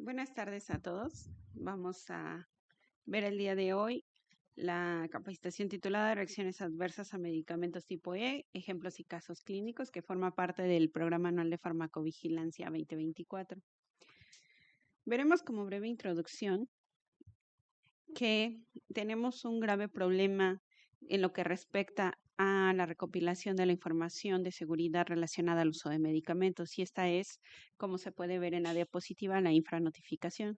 Buenas tardes a todos. Vamos a ver el día de hoy la capacitación titulada Reacciones adversas a medicamentos tipo E, ejemplos y casos clínicos, que forma parte del Programa Anual de Farmacovigilancia 2024. Veremos como breve introducción que tenemos un grave problema en lo que respecta a la recopilación de la información de seguridad relacionada al uso de medicamentos, y esta es, como se puede ver en la diapositiva, la infranotificación.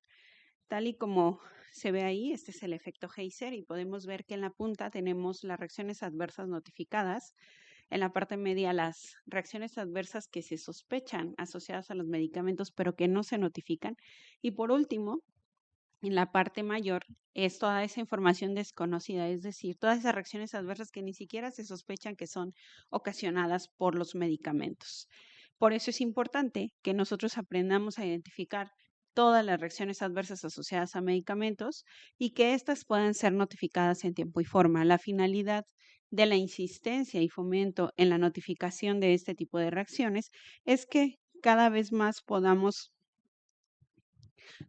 Tal y como se ve ahí, este es el efecto Heiser, y podemos ver que en la punta tenemos las reacciones adversas notificadas, en la parte media las reacciones adversas que se sospechan asociadas a los medicamentos pero que no se notifican, y por último, en la parte mayor es toda esa información desconocida, es decir, todas esas reacciones adversas que ni siquiera se sospechan que son ocasionadas por los medicamentos. Por eso es importante que nosotros aprendamos a identificar todas las reacciones adversas asociadas a medicamentos y que éstas puedan ser notificadas en tiempo y forma. La finalidad de la insistencia y fomento en la notificación de este tipo de reacciones es que cada vez más podamos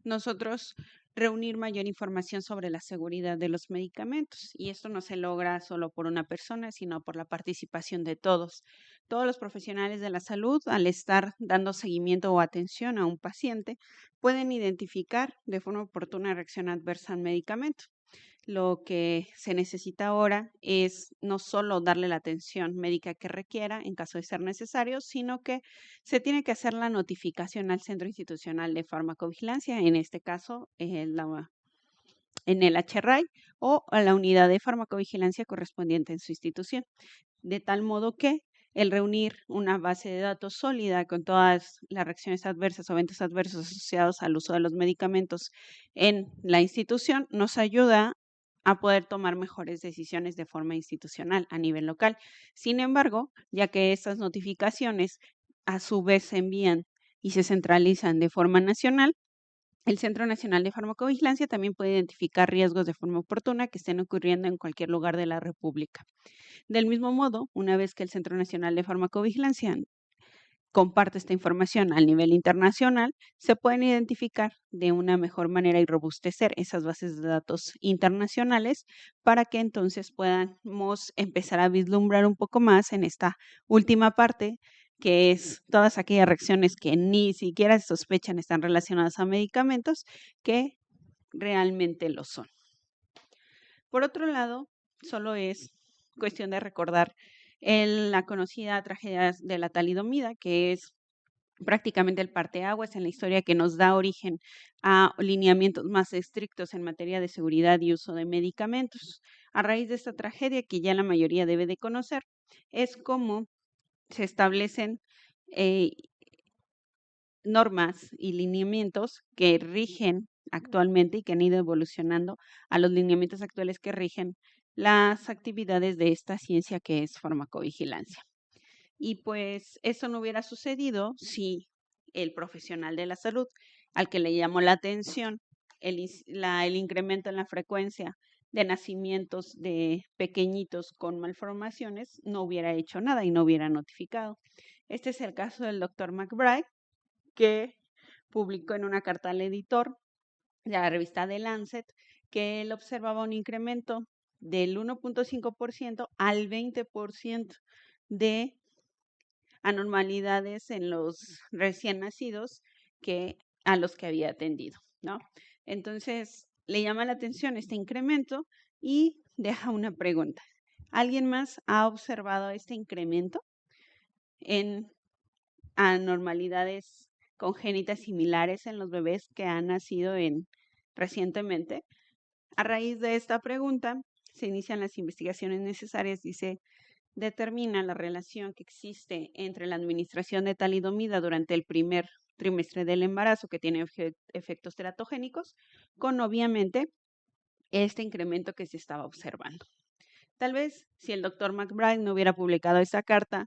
nosotros reunir mayor información sobre la seguridad de los medicamentos. Y esto no se logra solo por una persona, sino por la participación de todos. Todos los profesionales de la salud, al estar dando seguimiento o atención a un paciente, pueden identificar de forma oportuna reacción adversa al medicamento. Lo que se necesita ahora es no solo darle la atención médica que requiera en caso de ser necesario, sino que se tiene que hacer la notificación al Centro Institucional de Farmacovigilancia, en este caso en el HRAI, o a la unidad de farmacovigilancia correspondiente en su institución, de tal modo que el reunir una base de datos sólida con todas las reacciones adversas o eventos adversos asociados al uso de los medicamentos en la institución nos ayuda a poder tomar mejores decisiones de forma institucional a nivel local. Sin embargo, ya que estas notificaciones a su vez se envían y se centralizan de forma nacional, el Centro Nacional de Farmacovigilancia también puede identificar riesgos de forma oportuna que estén ocurriendo en cualquier lugar de la República. Del mismo modo, una vez que el Centro Nacional de Farmacovigilancia comparte esta información a nivel internacional, se pueden identificar de una mejor manera y robustecer esas bases de datos internacionales para que entonces podamos empezar a vislumbrar un poco más en esta última parte, que es todas aquellas reacciones que ni siquiera se sospechan están relacionadas a medicamentos, que realmente lo son. Por otro lado, solo es cuestión de recordar la conocida tragedia de la talidomida, que es prácticamente el parteaguas en la historia que nos da origen a lineamientos más estrictos en materia de seguridad y uso de medicamentos. A raíz de esta tragedia, que ya la mayoría debe de conocer, es cómo se establecen eh, normas y lineamientos que rigen actualmente y que han ido evolucionando a los lineamientos actuales que rigen las actividades de esta ciencia que es farmacovigilancia. Y pues eso no hubiera sucedido si el profesional de la salud, al que le llamó la atención el incremento en la frecuencia de nacimientos de pequeñitos con malformaciones, no hubiera hecho nada y no hubiera notificado. Este es el caso del doctor McBride, que publicó en una carta al editor de la revista The Lancet que él observaba un incremento del 1.5% al 20% de anormalidades en los recién nacidos que a los que había atendido, ¿no? Entonces, le llama la atención este incremento y deja una pregunta. ¿Alguien más ha observado este incremento en anormalidades congénitas similares en los bebés que han nacido recientemente? A raíz de esta pregunta, se inician las investigaciones necesarias, dice, determina la relación que existe entre la administración de talidomida durante el primer trimestre del embarazo, que tiene efectos teratogénicos, con obviamente este incremento que se estaba observando. Tal vez si el doctor McBride no hubiera publicado esa carta,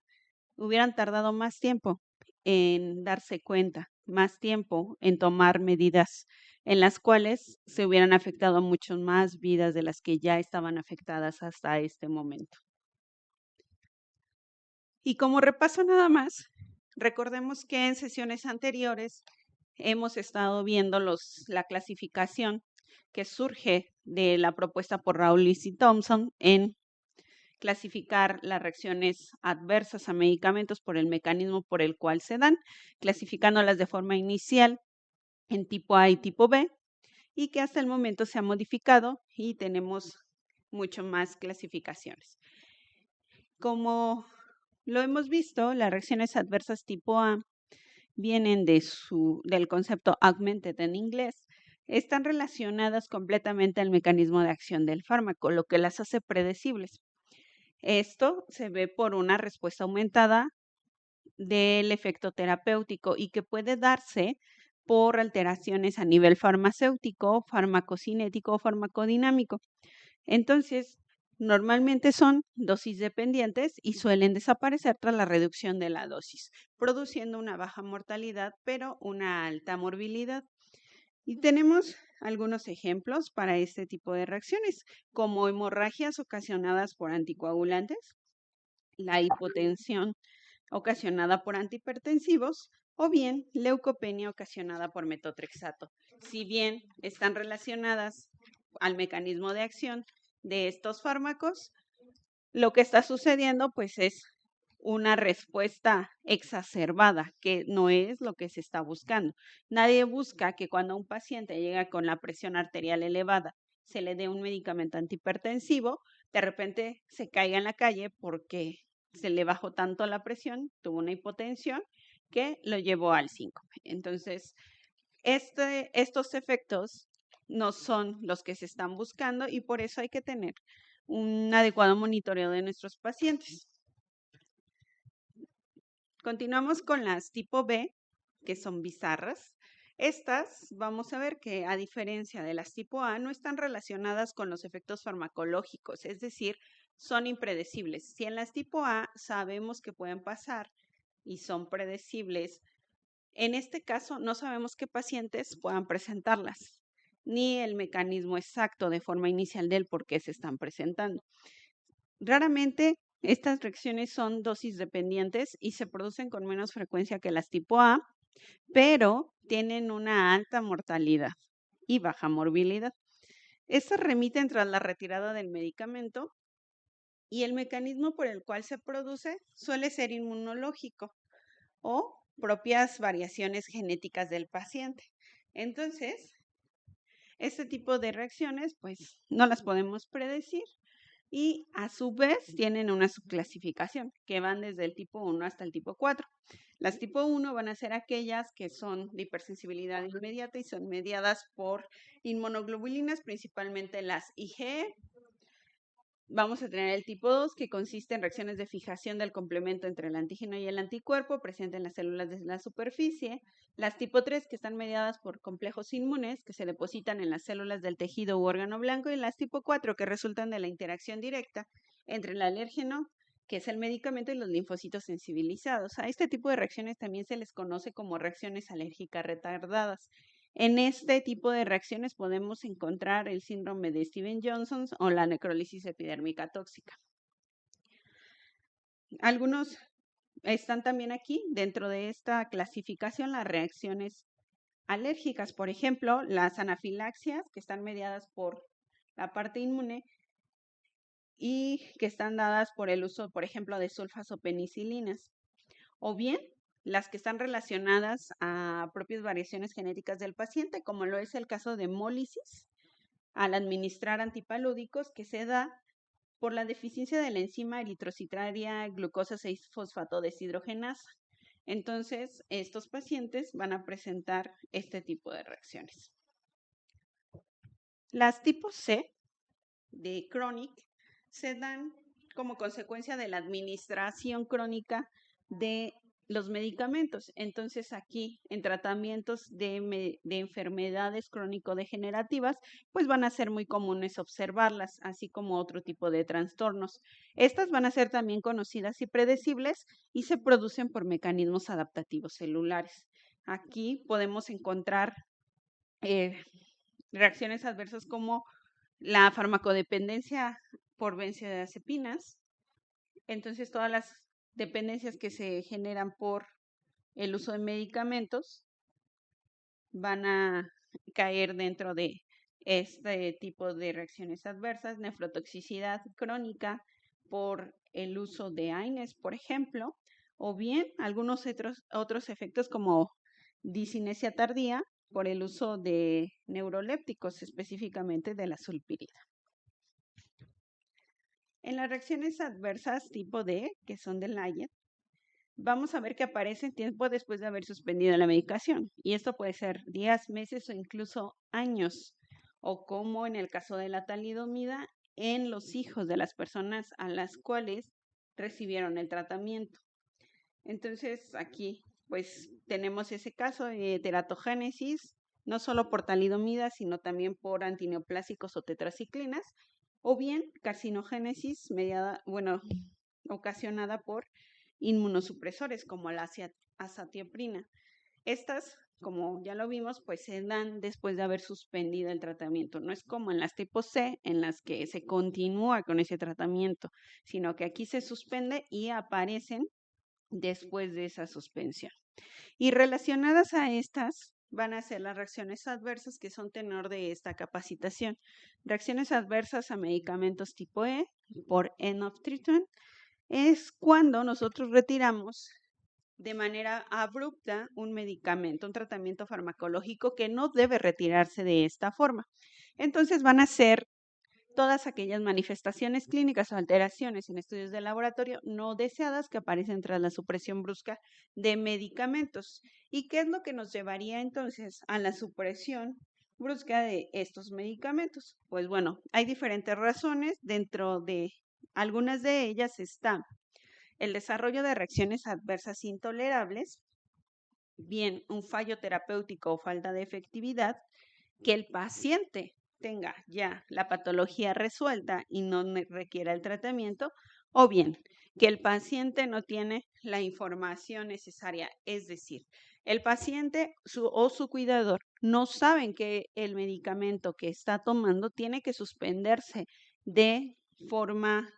hubieran tardado más tiempo en darse cuenta, más tiempo en tomar medidas en las cuales se hubieran afectado mucho más vidas de las que ya estaban afectadas hasta este momento. Y como repaso nada más, recordemos que en sesiones anteriores hemos estado viendo la clasificación que surge de la propuesta por Raulis y Thompson en clasificar las reacciones adversas a medicamentos por el mecanismo por el cual se dan, clasificándolas de forma inicial en tipo A y tipo B, y que hasta el momento se ha modificado y tenemos mucho más clasificaciones. Como lo hemos visto, las reacciones adversas tipo A vienen del concepto augmented en inglés, están relacionadas completamente al mecanismo de acción del fármaco, lo que las hace predecibles. Esto se ve por una respuesta aumentada del efecto terapéutico y que puede darse por alteraciones a nivel farmacéutico, farmacocinético o farmacodinámico. Entonces, normalmente son dosis dependientes y suelen desaparecer tras la reducción de la dosis, produciendo una baja mortalidad, pero una alta morbilidad. Y tenemos algunos ejemplos para este tipo de reacciones, como hemorragias ocasionadas por anticoagulantes, la hipotensión ocasionada por antihipertensivos o bien leucopenia ocasionada por metotrexato. Si bien están relacionadas al mecanismo de acción de estos fármacos, lo que está sucediendo pues es una respuesta exacerbada, que no es lo que se está buscando. Nadie busca que cuando un paciente llega con la presión arterial elevada, se le dé un medicamento antihipertensivo, de repente se caiga en la calle porque se le bajó tanto la presión, tuvo una hipotensión que lo llevó al síncope. Entonces, estos efectos no son los que se están buscando y por eso hay que tener un adecuado monitoreo de nuestros pacientes. Continuamos con las tipo B, que son bizarras. Estas, vamos a ver que a diferencia de las tipo A, no están relacionadas con los efectos farmacológicos, es decir, son impredecibles. Si en las tipo A sabemos que pueden pasar y son predecibles, en este caso no sabemos qué pacientes puedan presentarlas, ni el mecanismo exacto de forma inicial del por qué se están presentando. Raramente estas reacciones son dosis dependientes y se producen con menos frecuencia que las tipo A, pero tienen una alta mortalidad y baja morbilidad. Estas remiten tras la retirada del medicamento y el mecanismo por el cual se produce suele ser inmunológico o propias variaciones genéticas del paciente. Entonces, este tipo de reacciones pues no las podemos predecir y a su vez tienen una subclasificación que van desde el tipo 1 hasta el tipo 4. Las tipo 1 van a ser aquellas que son de hipersensibilidad inmediata y son mediadas por inmunoglobulinas, principalmente las IgE. Vamos a tener el tipo 2, que consiste en reacciones de fijación del complemento entre el antígeno y el anticuerpo presente en las células de la superficie. Las tipo 3, que están mediadas por complejos inmunes que se depositan en las células del tejido u órgano blanco. Y las tipo 4, que resultan de la interacción directa entre el alérgeno, que es el medicamento, y los linfocitos sensibilizados. A este tipo de reacciones también se les conoce como reacciones alérgicas retardadas. En este tipo de reacciones podemos encontrar el síndrome de Stevens-Johnson o la necrólisis epidérmica tóxica. Algunos están también aquí dentro de esta clasificación, las reacciones alérgicas, por ejemplo, las anafilaxias, que están mediadas por la parte inmune y que están dadas por el uso, por ejemplo, de sulfas o penicilinas, o bien las que están relacionadas a propias variaciones genéticas del paciente, como lo es el caso de hemólisis, al administrar antipalúdicos, que se da por la deficiencia de la enzima eritrocitaria glucosa 6-fosfato deshidrogenasa. Entonces, estos pacientes van a presentar este tipo de reacciones. Las tipo C de chronic se dan como consecuencia de la administración crónica de los medicamentos. Entonces aquí en tratamientos de enfermedades crónico-degenerativas, pues van a ser muy comunes observarlas, así como otro tipo de trastornos. Estas van a ser también conocidas y predecibles y se producen por mecanismos adaptativos celulares. Aquí podemos encontrar reacciones adversas como la farmacodependencia por benzodiazepinas. Entonces, todas las dependencias que se generan por el uso de medicamentos van a caer dentro de este tipo de reacciones adversas: nefrotoxicidad crónica por el uso de AINES, por ejemplo, o bien algunos otros efectos como discinesia tardía por el uso de neurolépticos, específicamente de la sulpirida. En las reacciones adversas tipo D, que son del Lyell, vamos a ver que aparecen tiempo después de haber suspendido la medicación. Y esto puede ser días, meses o incluso años. O como en el caso de la talidomida, en los hijos de las personas a las cuales recibieron el tratamiento. Entonces aquí pues tenemos ese caso de teratogénesis, no solo por talidomida, sino también por antineoplásicos o tetraciclinas, o bien carcinogénesis ocasionada por inmunosupresores como la azatioprina. Estas, como ya lo vimos, pues se dan después de haber suspendido el tratamiento. No es como en las tipo C, en las que se continúa con ese tratamiento, sino que aquí se suspende y aparecen después de esa suspensión. Y relacionadas a estas van a ser las reacciones adversas, que son tenor de esta capacitación. Reacciones adversas a medicamentos tipo E por end of treatment es cuando nosotros retiramos de manera abrupta un medicamento, un tratamiento farmacológico que no debe retirarse de esta forma. Entonces van a ser todas aquellas manifestaciones clínicas o alteraciones en estudios de laboratorio no deseadas que aparecen tras la supresión brusca de medicamentos. ¿Y qué es lo que nos llevaría entonces a la supresión brusca de estos medicamentos? Pues bueno, hay diferentes razones. Dentro de algunas de ellas está el desarrollo de reacciones adversas intolerables, bien un fallo terapéutico o falta de efectividad, que el paciente tenga ya la patología resuelta y no requiera el tratamiento, o bien que el paciente no tiene la información necesaria, es decir, el paciente o su cuidador no saben que el medicamento que está tomando tiene que suspenderse de forma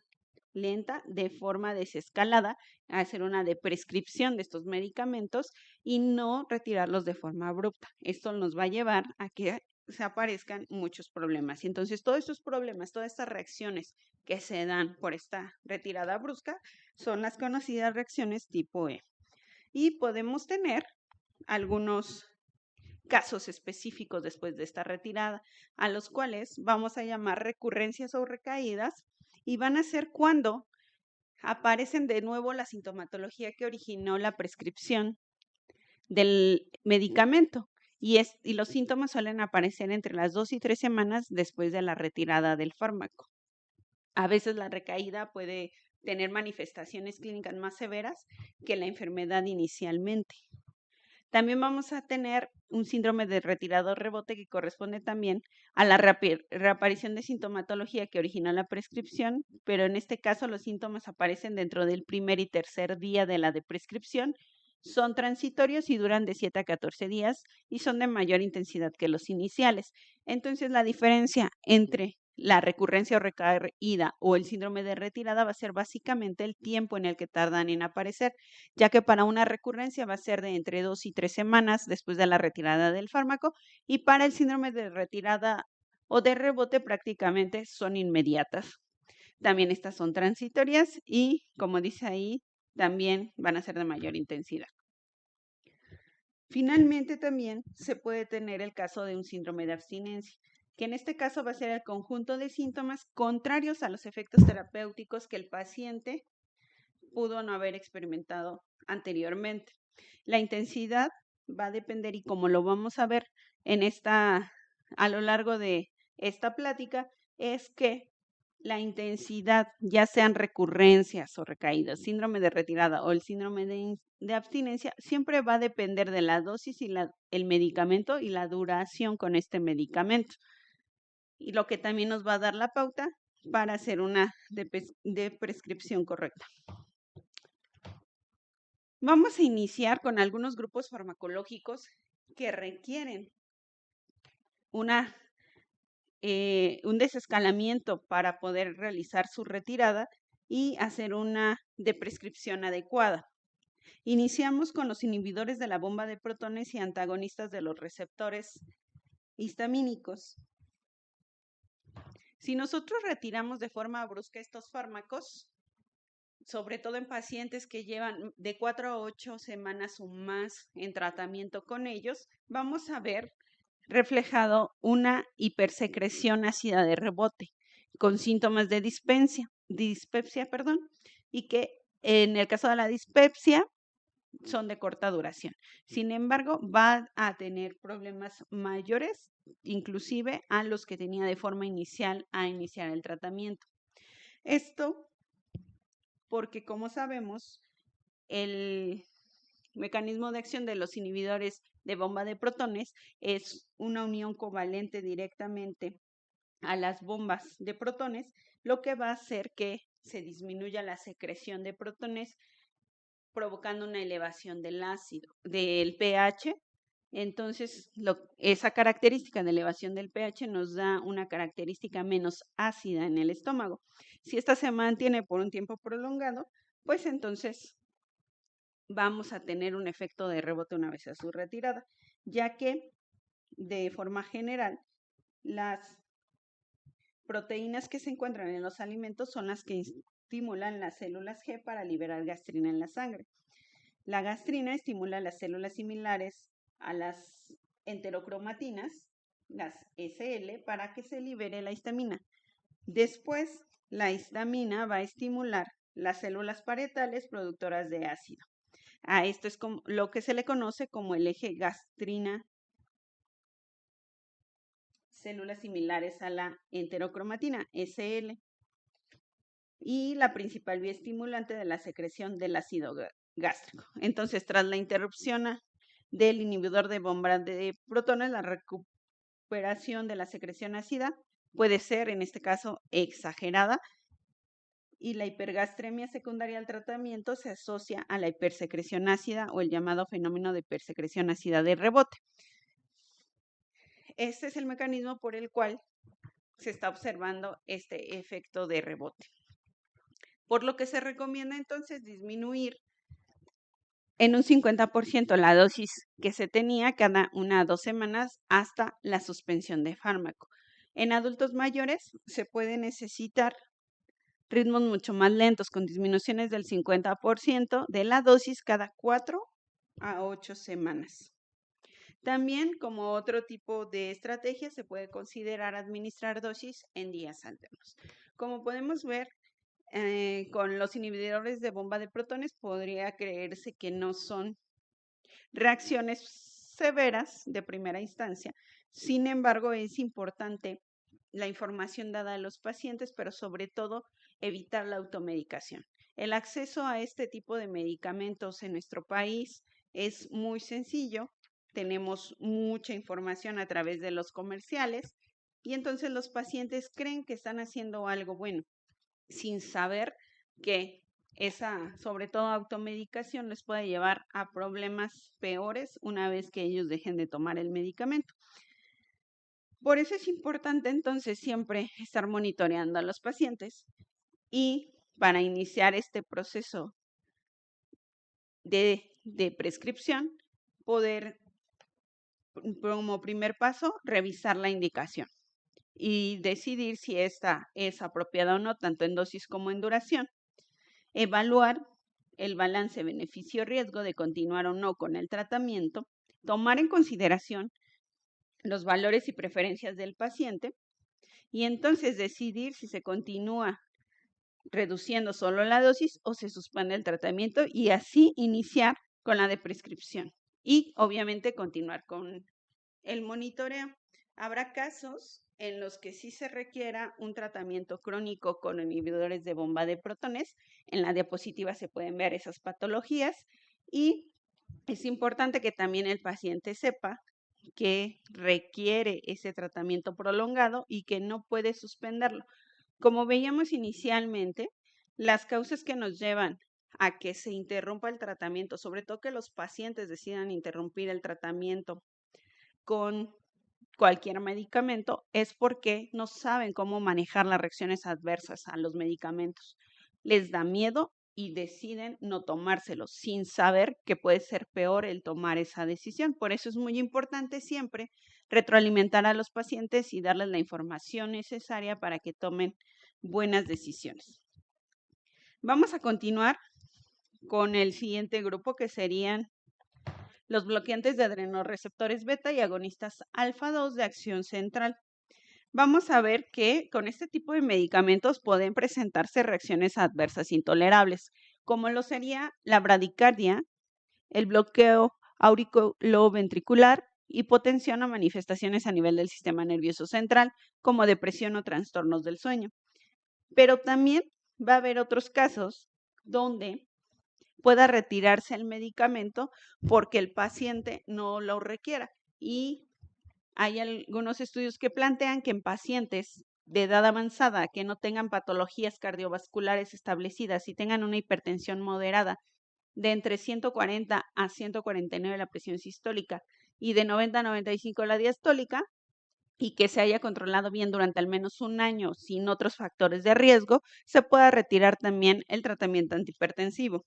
lenta, de forma desescalada, hacer una deprescripción de estos medicamentos y no retirarlos de forma abrupta. Esto nos va a llevar a que se aparezcan muchos problemas. Y entonces todos estos problemas, todas estas reacciones que se dan por esta retirada brusca son las conocidas reacciones tipo E. Y podemos tener algunos casos específicos después de esta retirada, a los cuales vamos a llamar recurrencias o recaídas, y van a ser cuando aparecen de nuevo la sintomatología que originó la prescripción del medicamento. Y los síntomas suelen aparecer entre las 2 y 3 semanas después de la retirada del fármaco. A veces la recaída puede tener manifestaciones clínicas más severas que la enfermedad inicialmente. También vamos a tener un síndrome de retirado rebote, que corresponde también a la reaparición de sintomatología que originó la prescripción, pero en este caso los síntomas aparecen dentro del primer y tercer día de la prescripción, son transitorios y duran de 7 a 14 días y son de mayor intensidad que los iniciales. Entonces, la diferencia entre la recurrencia o recaída o el síndrome de retirada va a ser básicamente el tiempo en el que tardan en aparecer, ya que para una recurrencia va a ser de entre 2 y 3 semanas después de la retirada del fármaco, y para el síndrome de retirada o de rebote prácticamente son inmediatas. También estas son transitorias y, como dice ahí, también van a ser de mayor intensidad. Finalmente, también se puede tener el caso de un síndrome de abstinencia, que en este caso va a ser el conjunto de síntomas contrarios a los efectos terapéuticos que el paciente pudo no haber experimentado anteriormente. La intensidad va a depender, y como lo vamos a ver a lo largo de esta plática, es que la intensidad, ya sean recurrencias o recaídas, síndrome de retirada o el síndrome de abstinencia, siempre va a depender de la dosis y el medicamento y la duración con este medicamento. Y lo que también nos va a dar la pauta para hacer una de prescripción correcta. Vamos a iniciar con algunos grupos farmacológicos que requieren un desescalamiento para poder realizar su retirada y hacer una de prescripción adecuada. Iniciamos con los inhibidores de la bomba de protones y antagonistas de los receptores histamínicos. Si nosotros retiramos de forma brusca estos fármacos, sobre todo en pacientes que llevan de 4 a 8 semanas o más en tratamiento con ellos, vamos a ver reflejado una hipersecreción ácida de rebote con síntomas de dispepsia, y que en el caso de la dispepsia son de corta duración. Sin embargo, va a tener problemas mayores, inclusive a los que tenía de forma inicial a iniciar el tratamiento. Esto porque, como sabemos, el mecanismo de acción de los inhibidores de bomba de protones es una unión covalente directamente a las bombas de protones, lo que va a hacer que se disminuya la secreción de protones, provocando una elevación del ácido, del pH. Entonces, esa característica de elevación del pH nos da una característica menos ácida en el estómago. Si esta se mantiene por un tiempo prolongado, pues entonces vamos a tener un efecto de rebote una vez a su retirada, ya que de forma general las proteínas que se encuentran en los alimentos son las que estimulan las células G para liberar gastrina en la sangre. La gastrina estimula las células similares a las enterocromatinas, las SL, para que se libere la histamina. Después, la histamina va a estimular las células parietales productoras de ácido. A esto es como lo que se le conoce como el eje gastrina, células similares a la enterocromatina, SL, y la principal vía estimulante de la secreción del ácido gástrico. Entonces, tras la interrupción del inhibidor de bomba de protones, la recuperación de la secreción ácida puede ser, en este caso, exagerada, y la hipergastremia secundaria al tratamiento se asocia a la hipersecreción ácida o el llamado fenómeno de hipersecreción ácida de rebote. Este es el mecanismo por el cual se está observando este efecto de rebote. Por lo que se recomienda entonces disminuir en un 50% la dosis que se tenía cada 1 a 2 semanas hasta la suspensión de fármaco. En adultos mayores se puede necesitar ritmos mucho más lentos, con disminuciones del 50% de la dosis cada 4 a 8 semanas. También, como otro tipo de estrategia, se puede considerar administrar dosis en días alternos. Como podemos ver, con los inhibidores de bomba de protones podría creerse que no son reacciones severas de primera instancia. Sin embargo, es importante la información dada a los pacientes, pero sobre todo evitar la automedicación. El acceso a este tipo de medicamentos en nuestro país es muy sencillo. Tenemos mucha información a través de los comerciales y entonces los pacientes creen que están haciendo algo bueno, sin saber que esa, sobre todo automedicación, les puede llevar a problemas peores una vez que ellos dejen de tomar el medicamento. Por eso es importante entonces siempre estar monitoreando a los pacientes y para iniciar este proceso de prescripción, poder, como primer paso, revisar la indicación y decidir si esta es apropiada o no, tanto en dosis como en duración. Evaluar el balance beneficio-riesgo de continuar o no con el tratamiento, tomar en consideración los valores y preferencias del paciente y entonces decidir si se continúa reduciendo solo la dosis o se suspende el tratamiento y así iniciar con la de prescripción y obviamente continuar con el monitoreo. Habrá casos en los que sí se requiera un tratamiento crónico con inhibidores de bomba de protones. En la diapositiva se pueden ver esas patologías y es importante que también el paciente sepa que requiere ese tratamiento prolongado y que no puede suspenderlo. Como veíamos inicialmente, las causas que nos llevan a que se interrumpa el tratamiento, sobre todo que los pacientes decidan interrumpir el tratamiento con cualquier medicamento, es porque no saben cómo manejar las reacciones adversas a los medicamentos. Les da miedo y deciden no tomárselo sin saber que puede ser peor el tomar esa decisión. Por eso es muy importante siempre retroalimentar a los pacientes y darles la información necesaria para que tomen buenas decisiones. Vamos a continuar con el siguiente grupo, que serían los bloqueantes de adrenorreceptores beta y agonistas alfa 2 de acción central. Vamos a ver que con este tipo de medicamentos pueden presentarse reacciones adversas intolerables, como lo sería la bradicardia, el bloqueo auriculoventricular, hipotensión o manifestaciones a nivel del sistema nervioso central, como depresión o trastornos del sueño. Pero también va a haber otros casos donde pueda retirarse el medicamento porque el paciente no lo requiera. Y hay algunos estudios que plantean que en pacientes de edad avanzada que no tengan patologías cardiovasculares establecidas y tengan una hipertensión moderada de entre 140 a 149 la presión sistólica y de 90 a 95 la diastólica, y que se haya controlado bien durante al menos un año sin otros factores de riesgo, se pueda retirar también el tratamiento antihipertensivo.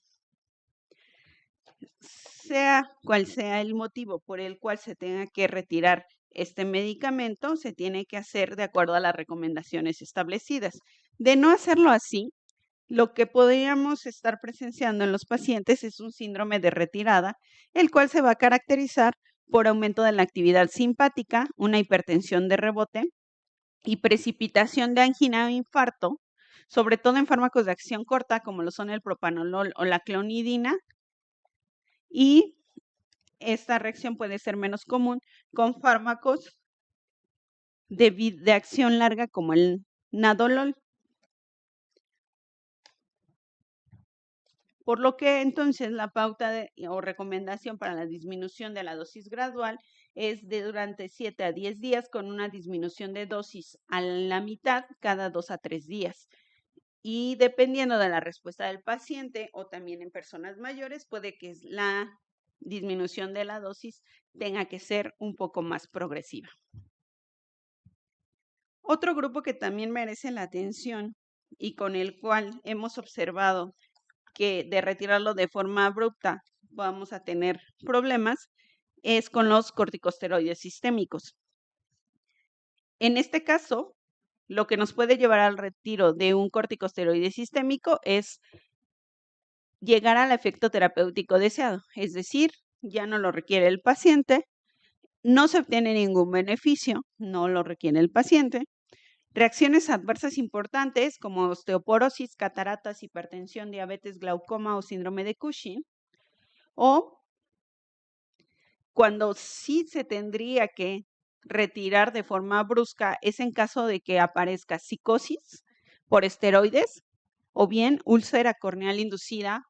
Sea cual sea el motivo por el cual se tenga que retirar este medicamento, se tiene que hacer de acuerdo a las recomendaciones establecidas. De no hacerlo así, lo que podríamos estar presenciando en los pacientes es un síndrome de retirada, el cual se va a caracterizar por aumento de la actividad simpática, una hipertensión de rebote y precipitación de angina o infarto, sobre todo en fármacos de acción corta como lo son el propanolol o la clonidina, y esta reacción puede ser menos común con fármacos de acción larga como el nadolol. Por lo que entonces la pauta o recomendación para la disminución de la dosis gradual es de durante 7 a 10 días con una disminución de dosis a la mitad cada 2 a 3 días. Y dependiendo de la respuesta del paciente o también en personas mayores, puede que la disminución de la dosis tenga que ser un poco más progresiva. Otro grupo que también merece la atención y con el cual hemos observado que de retirarlo de forma abrupta vamos a tener problemas es con los corticosteroides sistémicos. En este caso, lo que nos puede llevar al retiro de un corticosteroide sistémico es llegar al efecto terapéutico deseado, es decir, ya no lo requiere el paciente, no se obtiene ningún beneficio, no lo requiere el paciente. Reacciones adversas importantes como osteoporosis, cataratas, hipertensión, diabetes, glaucoma o síndrome de Cushing. O cuando sí se tendría que retirar de forma brusca es en caso de que aparezca psicosis por esteroides o bien úlcera corneal inducida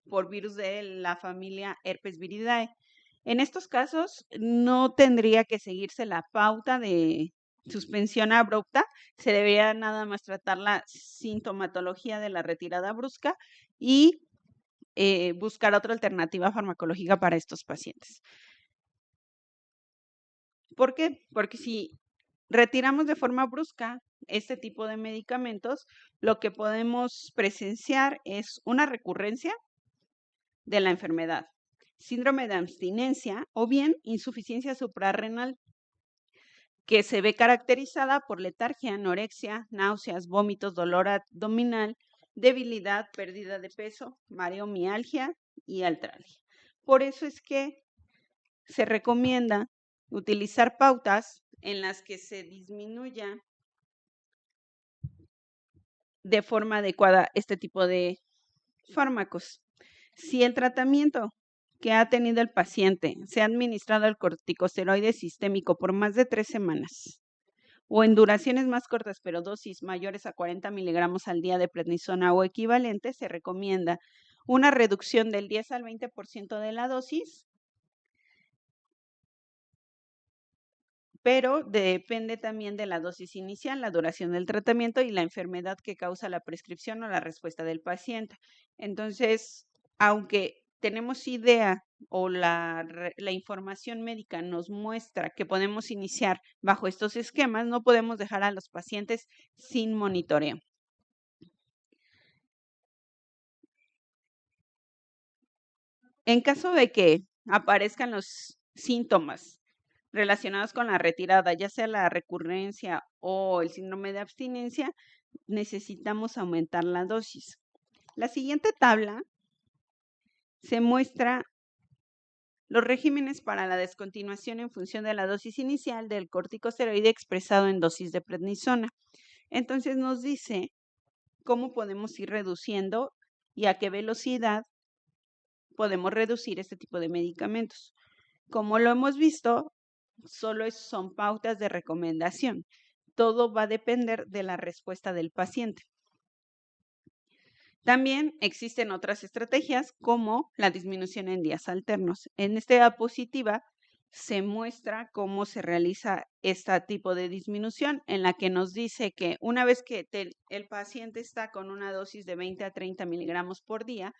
por virus de la familia Herpes viridae. En estos casos no tendría que seguirse la pauta de suspensión abrupta, se debería nada más tratar la sintomatología de la retirada brusca y buscar otra alternativa farmacológica para estos pacientes. ¿Por qué? Porque si retiramos de forma brusca este tipo de medicamentos, lo que podemos presenciar es una recurrencia de la enfermedad, síndrome de abstinencia o bien insuficiencia suprarrenal, que se ve caracterizada por letargia, anorexia, náuseas, vómitos, dolor abdominal, debilidad, pérdida de peso, mareo, mialgia y artralgia. Por eso es que se recomienda utilizar pautas en las que se disminuya de forma adecuada este tipo de fármacos. Si el tratamiento que ha tenido el paciente se ha administrado el corticosteroide sistémico por más de 3 semanas o en duraciones más cortas, pero dosis mayores a 40 miligramos al día de prednisona o equivalente, se recomienda una reducción del 10 al 20% de la dosis, pero depende también de la dosis inicial, la duración del tratamiento y la enfermedad que causa la prescripción o la respuesta del paciente. Entonces, aunque tenemos idea o la información médica nos muestra que podemos iniciar bajo estos esquemas, no podemos dejar a los pacientes sin monitoreo. En caso de que aparezcan los síntomas relacionados con la retirada, ya sea la recurrencia o el síndrome de abstinencia, necesitamos aumentar la dosis. La siguiente tabla se muestra los regímenes para la descontinuación en función de la dosis inicial del corticosteroide expresado en dosis de prednisona. Entonces nos dice cómo podemos ir reduciendo y a qué velocidad podemos reducir este tipo de medicamentos. Como lo hemos visto, solo son pautas de recomendación. Todo va a depender de la respuesta del paciente. También existen otras estrategias como la disminución en días alternos. En esta diapositiva se muestra cómo se realiza este tipo de disminución, en la que nos dice que una vez que el paciente está con una dosis de 20 a 30 miligramos por día,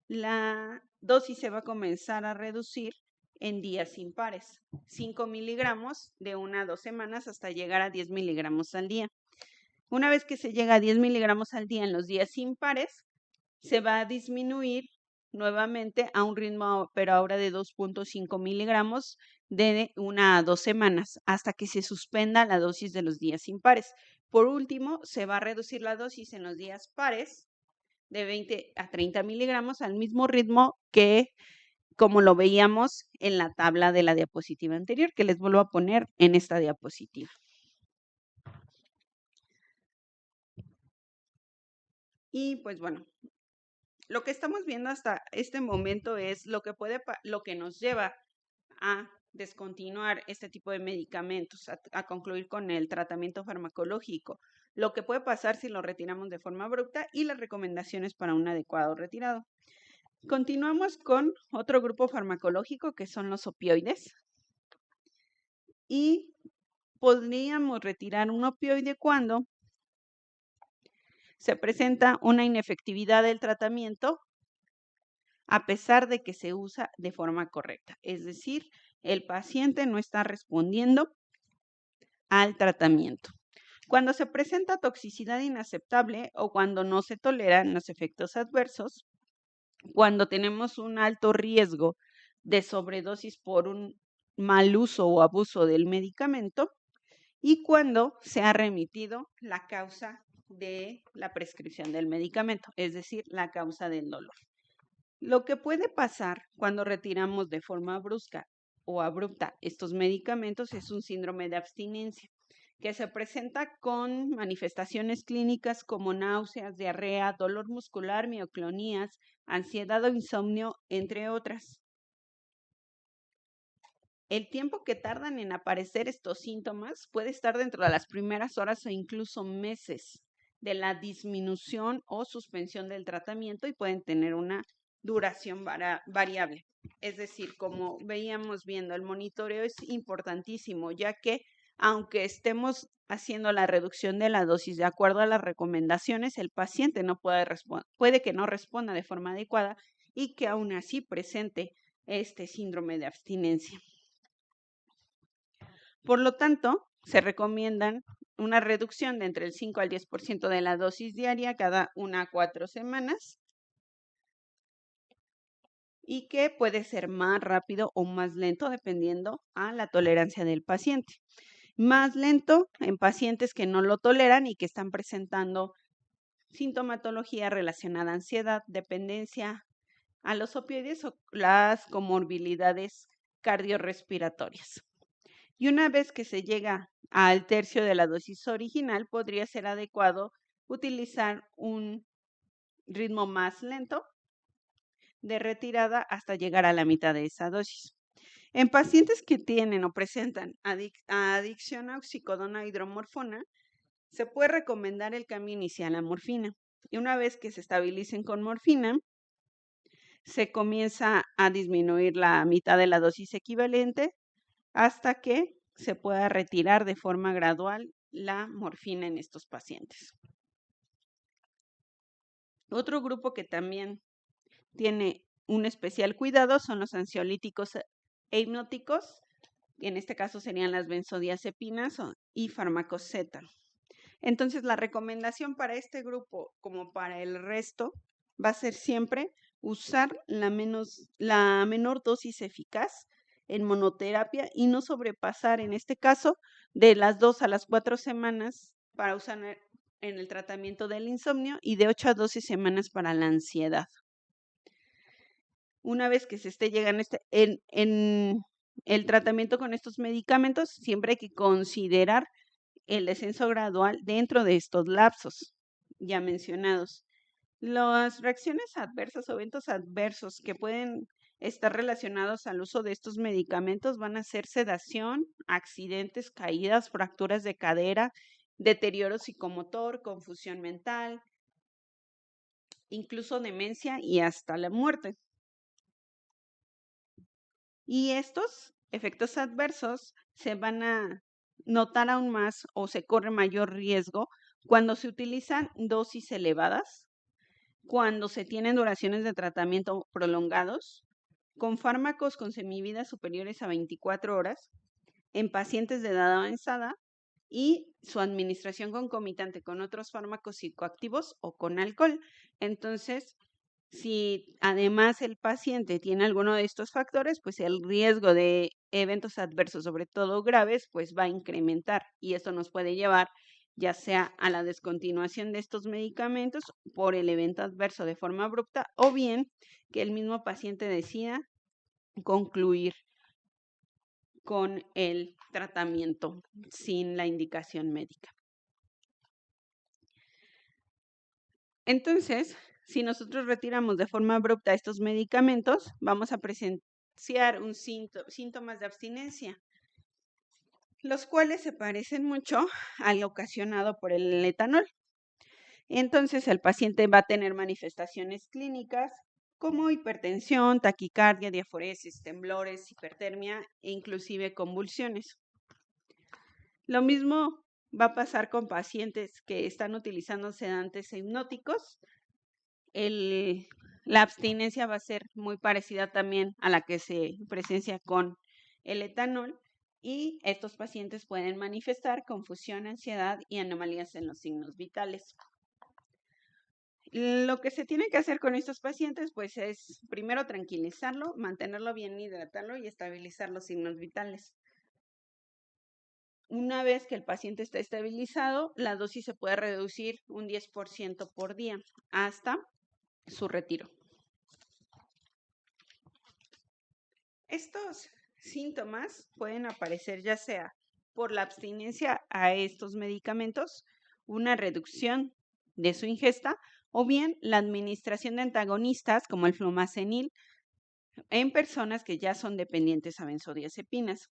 la dosis se va a comenzar a reducir en días impares, 5 miligramos de 1 a 2 semanas hasta llegar a 10 miligramos al día. Una vez que se llega a 10 miligramos al día en los días impares, se va a disminuir nuevamente a un ritmo, pero ahora de 2.5 miligramos de 1 a 2 semanas, hasta que se suspenda la dosis de los días impares. Por último, se va a reducir la dosis en los días pares de 20 a 30 miligramos al mismo ritmo que como lo veíamos en la tabla de la diapositiva anterior, que les vuelvo a poner en esta diapositiva. Y pues bueno, lo que estamos viendo hasta este momento es lo que nos lleva a descontinuar este tipo de medicamentos, a concluir con el tratamiento farmacológico, lo que puede pasar si lo retiramos de forma abrupta y las recomendaciones para un adecuado retirado. Continuamos con otro grupo farmacológico que son los opioides. Y podríamos retirar un opioide cuando se presenta una inefectividad del tratamiento a pesar de que se usa de forma correcta. Es decir, el paciente no está respondiendo al tratamiento. Cuando se presenta toxicidad inaceptable o cuando no se toleran los efectos adversos, cuando tenemos un alto riesgo de sobredosis por un mal uso o abuso del medicamento y cuando se ha remitido la causa de la prescripción del medicamento, es decir, la causa del dolor. Lo que puede pasar cuando retiramos de forma brusca o abrupta estos medicamentos es un síndrome de abstinencia, que se presenta con manifestaciones clínicas como náuseas, diarrea, dolor muscular, mioclonías, ansiedad o insomnio, entre otras. El tiempo que tardan en aparecer estos síntomas puede estar dentro de las primeras horas o incluso meses de la disminución o suspensión del tratamiento y pueden tener una duración variable. Es decir, como veíamos viendo, el monitoreo es importantísimo, ya que aunque estemos haciendo la reducción de la dosis de acuerdo a las recomendaciones, el paciente no puede que no responda de forma adecuada y que aún así presente este síndrome de abstinencia. Por lo tanto, se recomiendan una reducción de entre el 5 al 10% de la dosis diaria cada 1 a 4 semanas y que puede ser más rápido o más lento dependiendo a la tolerancia del paciente. Más lento en pacientes que no lo toleran y que están presentando sintomatología relacionada a ansiedad, dependencia a los opioides o las comorbilidades cardiorrespiratorias. Y una vez que se llega al tercio de la dosis original, podría ser adecuado utilizar un ritmo más lento de retirada hasta llegar a la mitad de esa dosis. En pacientes que tienen o presentan adicción a oxicodona hidromorfona, se puede recomendar el cambio inicial a morfina. Y una vez que se estabilicen con morfina, se comienza a disminuir la mitad de la dosis equivalente hasta que se pueda retirar de forma gradual la morfina en estos pacientes. Otro grupo que también tiene un especial cuidado son los ansiolíticos e hipnóticos, en este caso serían las benzodiazepinas y fármacos Z. Entonces, la recomendación para este grupo, como para el resto, va a ser siempre usar la menor dosis eficaz en monoterapia y no sobrepasar, en este caso, de las 2 a las 4 semanas para usar en el tratamiento del insomnio y de 8 a 12 semanas para la ansiedad. Una vez que se esté llegando en el tratamiento con estos medicamentos, siempre hay que considerar el descenso gradual dentro de estos lapsos ya mencionados. Las reacciones adversas o eventos adversos que pueden estar relacionados al uso de estos medicamentos van a ser sedación, accidentes, caídas, fracturas de cadera, deterioro psicomotor, confusión mental, incluso demencia y hasta la muerte. Y estos efectos adversos se van a notar aún más o se corre mayor riesgo cuando se utilizan dosis elevadas, cuando se tienen duraciones de tratamiento prolongados, con fármacos con semividas superiores a 24 horas, en pacientes de edad avanzada y su administración concomitante con otros fármacos psicoactivos o con alcohol. Entonces, si además el paciente tiene alguno de estos factores, pues el riesgo de eventos adversos, sobre todo graves, pues va a incrementar y esto nos puede llevar ya sea a la descontinuación de estos medicamentos por el evento adverso de forma abrupta o bien que el mismo paciente decida concluir con el tratamiento sin la indicación médica. Entonces, si nosotros retiramos de forma abrupta estos medicamentos, vamos a presenciar síntomas de abstinencia, los cuales se parecen mucho al ocasionado por el etanol. Entonces, el paciente va a tener manifestaciones clínicas como hipertensión, taquicardia, diaforesis, temblores, hipertermia e inclusive convulsiones. Lo mismo va a pasar con pacientes que están utilizando sedantes e hipnóticos. La abstinencia va a ser muy parecida también a la que se presencia con el etanol y estos pacientes pueden manifestar confusión, ansiedad y anomalías en los signos vitales. Lo que se tiene que hacer con estos pacientes pues es primero tranquilizarlo, mantenerlo bien, hidratarlo y estabilizar los signos vitales. Una vez que el paciente está estabilizado, la dosis se puede reducir un 10% por día hasta su retiro. Estos síntomas pueden aparecer ya sea por la abstinencia a estos medicamentos, una reducción de su ingesta o bien la administración de antagonistas como el flumazenil en personas que ya son dependientes a benzodiazepinas.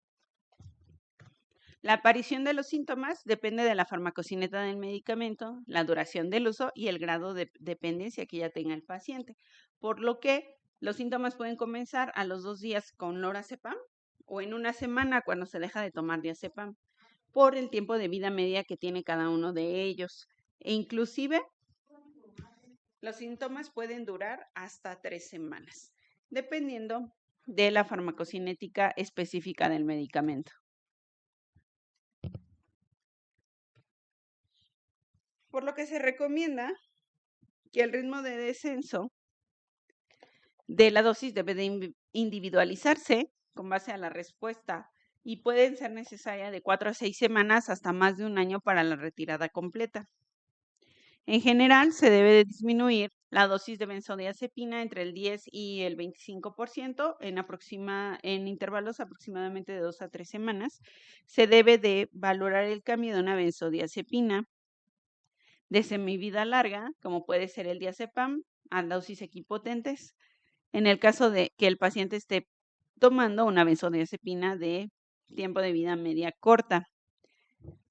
La aparición de los síntomas depende de la farmacocineta del medicamento, la duración del uso y el grado de dependencia que ya tenga el paciente, por lo que los síntomas pueden comenzar a los 2 días con lorazepam o en una semana cuando se deja de tomar diazepam, por el tiempo de vida media que tiene cada uno de ellos. E inclusive los síntomas pueden durar hasta 3 semanas, dependiendo de la farmacocinética específica del medicamento. Por lo que se recomienda que el ritmo de descenso de la dosis debe de individualizarse con base a la respuesta y pueden ser necesarias de 4 a 6 semanas hasta más de un año para la retirada completa. En general, se debe de disminuir la dosis de benzodiazepina entre el 10 y el 25% en intervalos aproximadamente de 2 a 3 semanas. Se debe de valorar el cambio de una benzodiazepina de semivida larga, como puede ser el diazepam, a dosis equipotentes, en el caso de que el paciente esté tomando una benzodiazepina de tiempo de vida media corta.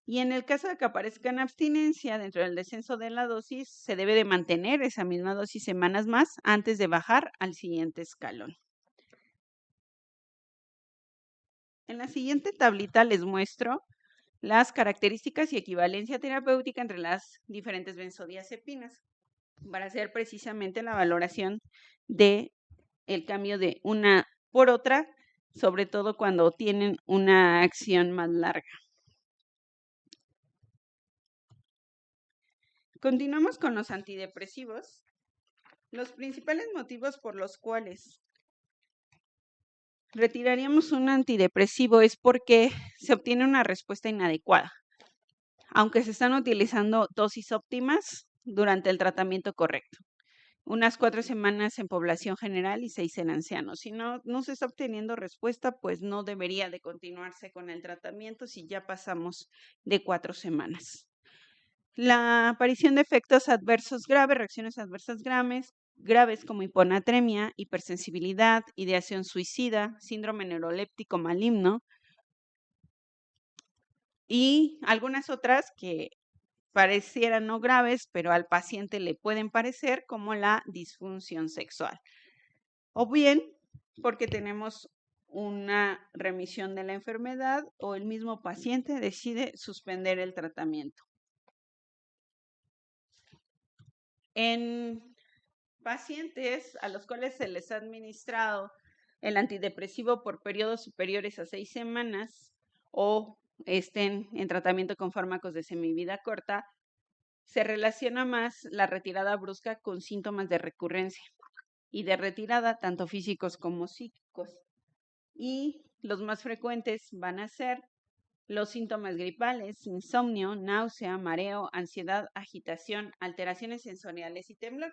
Y en el caso de que aparezca en abstinencia dentro del descenso de la dosis, se debe de mantener esa misma dosis semanas más antes de bajar al siguiente escalón. En la siguiente tablita les muestro las características y equivalencia terapéutica entre las diferentes benzodiazepinas para hacer precisamente la valoración de el cambio de una por otra, sobre todo cuando tienen una acción más larga. Continuamos con los antidepresivos. Los principales motivos por los cuales retiraríamos un antidepresivo es porque se obtiene una respuesta inadecuada, aunque se están utilizando dosis óptimas durante el tratamiento correcto. Unas 4 semanas en población general y 6 en ancianos. Si no se está obteniendo respuesta, pues no debería de continuarse con el tratamiento si ya pasamos de 4 semanas. La aparición de efectos adversos graves, reacciones adversas graves como hiponatremia, hipersensibilidad, ideación suicida, síndrome neuroléptico maligno y algunas otras que parecieran no graves, pero al paciente le pueden parecer, como la disfunción sexual. O bien porque tenemos una remisión de la enfermedad o el mismo paciente decide suspender el tratamiento. En pacientes a los cuales se les ha administrado el antidepresivo por periodos superiores a 6 semanas o estén en tratamiento con fármacos de semivida corta, se relaciona más la retirada brusca con síntomas de recurrencia y de retirada, tanto físicos como psíquicos. Y los más frecuentes van a ser los síntomas gripales, insomnio, náusea, mareo, ansiedad, agitación, alteraciones sensoriales y temblor,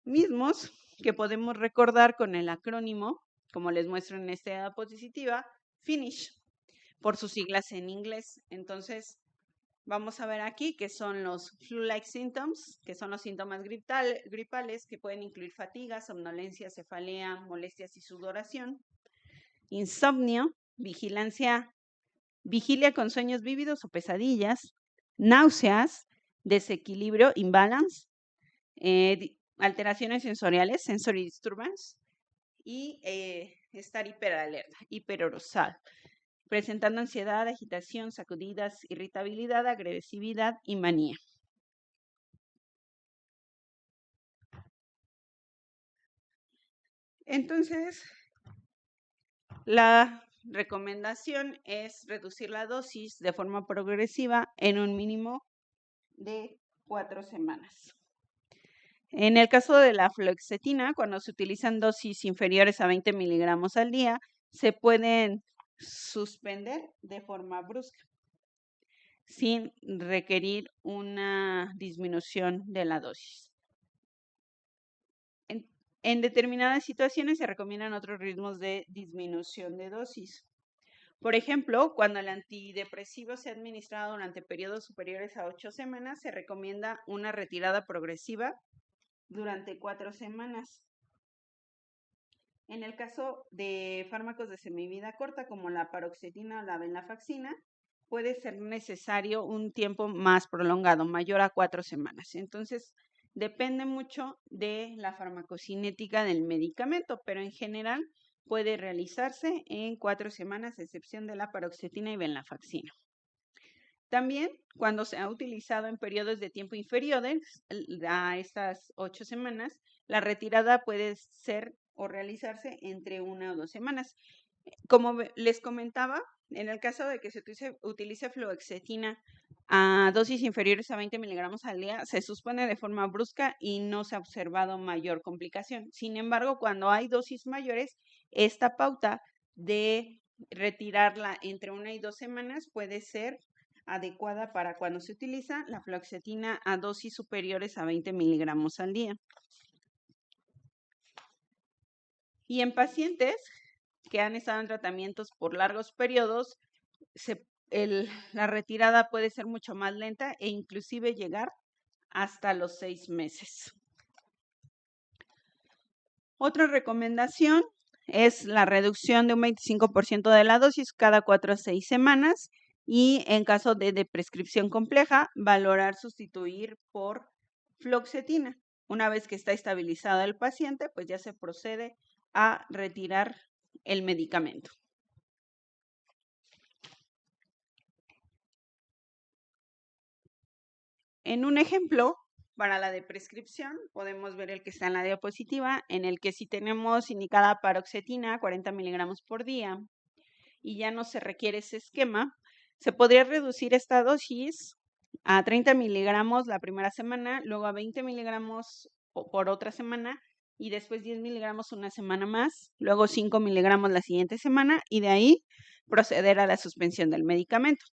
mismos que podemos recordar con el acrónimo, como les muestro en esta diapositiva, FINISH, por sus siglas en inglés. Entonces, vamos a ver aquí que son los flu-like symptoms, que son los síntomas gripales, que pueden incluir fatiga, somnolencia, cefalea, molestias y sudoración. Insomnio, vigilia con sueños vívidos o pesadillas, náuseas, desequilibrio, imbalance, alteraciones sensoriales, sensory disturbance, y estar hiperalerta, hiperarousal, presentando ansiedad, agitación, sacudidas, irritabilidad, agresividad y manía. Entonces, la recomendación es reducir la dosis de forma progresiva en un mínimo de 4 semanas. En el caso de la fluoxetina, cuando se utilizan dosis inferiores a 20 miligramos al día, se pueden suspender de forma brusca, sin requerir una disminución de la dosis. En determinadas situaciones se recomiendan otros ritmos de disminución de dosis. Por ejemplo, cuando el antidepresivo se ha administrado durante periodos superiores a 8 semanas, se recomienda una retirada progresiva durante 4 semanas. En el caso de fármacos de semivida corta, como la paroxetina o la venlafaxina, puede ser necesario un tiempo más prolongado, mayor a 4 semanas. Entonces, depende mucho de la farmacocinética del medicamento, pero en general puede realizarse en 4 semanas, a excepción de la paroxetina y venlafaxina. También, cuando se ha utilizado en periodos de tiempo inferiores a estas 8 semanas, la retirada puede ser o realizarse entre 1 o 2 semanas. Como les comentaba, en el caso de que se utilice fluoxetina a dosis inferiores a 20 miligramos al día, se suspende de forma brusca y no se ha observado mayor complicación. Sin embargo, cuando hay dosis mayores, esta pauta de retirarla entre 1 y 2 semanas puede ser adecuada para cuando se utiliza la fluoxetina a dosis superiores a 20 miligramos al día. Y en pacientes que han estado en tratamientos por largos periodos, la retirada puede ser mucho más lenta e inclusive llegar hasta los 6 meses. Otra recomendación es la reducción de un 25% de la dosis cada 4 a 6 semanas y en caso de prescripción compleja, valorar sustituir por fluoxetina. Una vez que está estabilizado el paciente, pues ya se procede a retirar el medicamento. En un ejemplo, para la de prescripción, podemos ver el que está en la diapositiva, en el que si tenemos indicada paroxetina, 40 miligramos por día, y ya no se requiere ese esquema, se podría reducir esta dosis a 30 miligramos la primera semana, luego a 20 miligramos por otra semana y después 10 miligramos una semana más, luego 5 miligramos la siguiente semana y de ahí proceder a la suspensión del medicamento.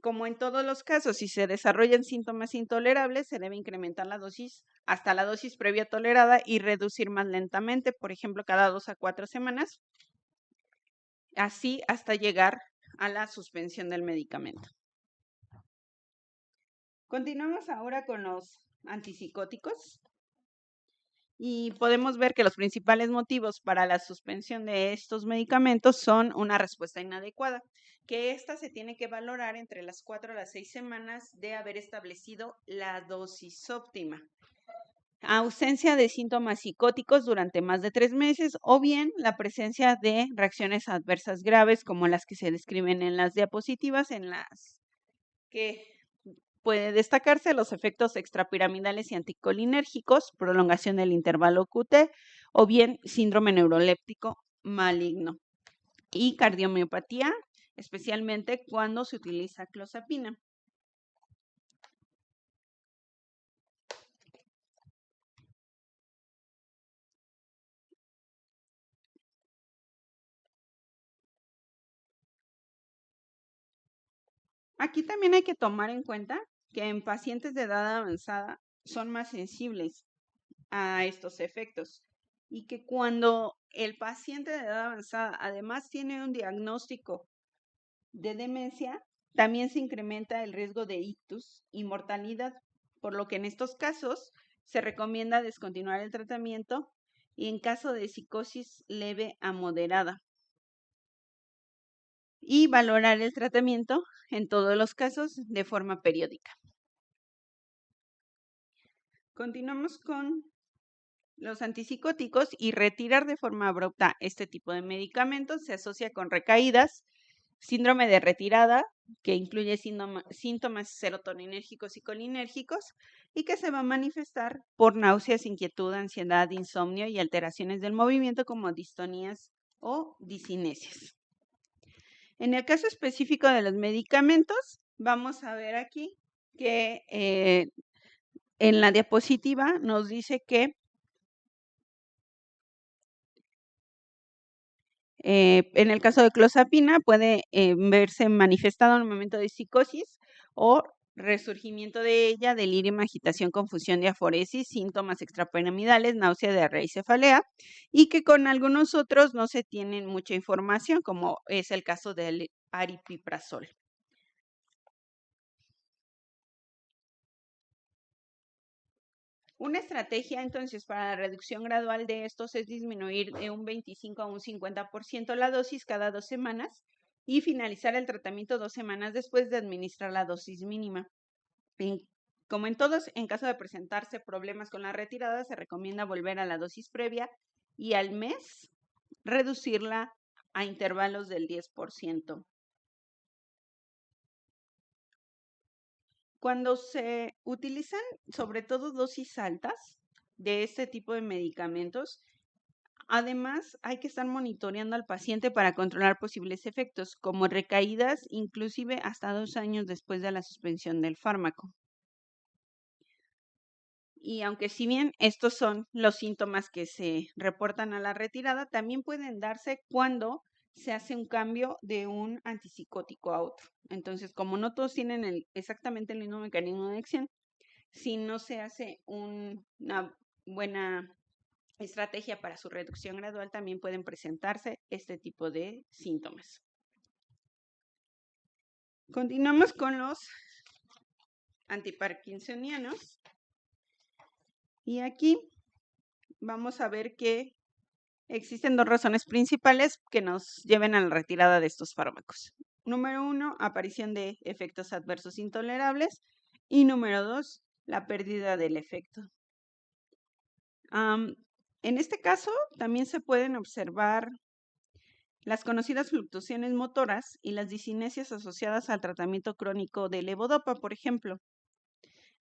Como en todos los casos, si se desarrollan síntomas intolerables, se debe incrementar la dosis hasta la dosis previa tolerada y reducir más lentamente, por ejemplo, cada 2 a 4 semanas, así hasta llegar a la suspensión del medicamento. Continuamos ahora con los antipsicóticos y podemos ver que los principales motivos para la suspensión de estos medicamentos son una respuesta inadecuada, que esta se tiene que valorar entre las 4 a las 6 semanas de haber establecido la dosis óptima. Ausencia de síntomas psicóticos durante más de 3 meses o bien la presencia de reacciones adversas graves como las que se describen en las diapositivas, en las que puede destacarse los efectos extrapiramidales y anticolinérgicos, prolongación del intervalo QT o bien síndrome neuroléptico maligno y cardiomiopatía, especialmente cuando se utiliza clozapina. Aquí también hay que tomar en cuenta que en pacientes de edad avanzada son más sensibles a estos efectos y que cuando el paciente de edad avanzada además tiene un diagnóstico de demencia, también se incrementa el riesgo de ictus y mortalidad, por lo que en estos casos se recomienda descontinuar el tratamiento y en caso de psicosis leve a moderada y valorar el tratamiento en todos los casos de forma periódica. Continuamos con los antipsicóticos y retirar de forma abrupta este tipo de medicamentos se asocia con recaídas, síndrome de retirada, que incluye síntomas serotoninérgicos y colinérgicos y que se va a manifestar por náuseas, inquietud, ansiedad, insomnio y alteraciones del movimiento como distonías o discinesias. En el caso específico de los medicamentos, vamos a ver aquí que en la diapositiva nos dice que en el caso de clozapina puede verse manifestado en un momento de psicosis o resurgimiento de ella, delirio, agitación, confusión, diaforesis, síntomas extrapiramidales, náusea, diarrea y cefalea, y que con algunos otros no se tiene mucha información, como es el caso del aripiprazol. Una estrategia entonces para la reducción gradual de estos es disminuir de un 25 a un 50% la dosis cada 2 semanas y finalizar el tratamiento 2 semanas después de administrar la dosis mínima. Como en todos, en caso de presentarse problemas con la retirada, se recomienda volver a la dosis previa y al mes reducirla a intervalos del 10%. Cuando se utilizan sobre todo dosis altas de este tipo de medicamentos, además hay que estar monitoreando al paciente para controlar posibles efectos, como recaídas, inclusive hasta 2 años después de la suspensión del fármaco. Y aunque si bien estos son los síntomas que se reportan a la retirada, también pueden darse cuando se hace un cambio de un antipsicótico a otro. Entonces, como no todos tienen exactamente el mismo mecanismo de acción, si no se hace una buena estrategia para su reducción gradual, también pueden presentarse este tipo de síntomas. Continuamos con los antiparkinsonianos. Y aquí vamos a ver que existen 2 razones principales que nos lleven a la retirada de estos fármacos. Número 1, aparición de efectos adversos intolerables. Y número 2, la pérdida del efecto. En este caso, también se pueden observar las conocidas fluctuaciones motoras y las discinesias asociadas al tratamiento crónico de levodopa, por ejemplo.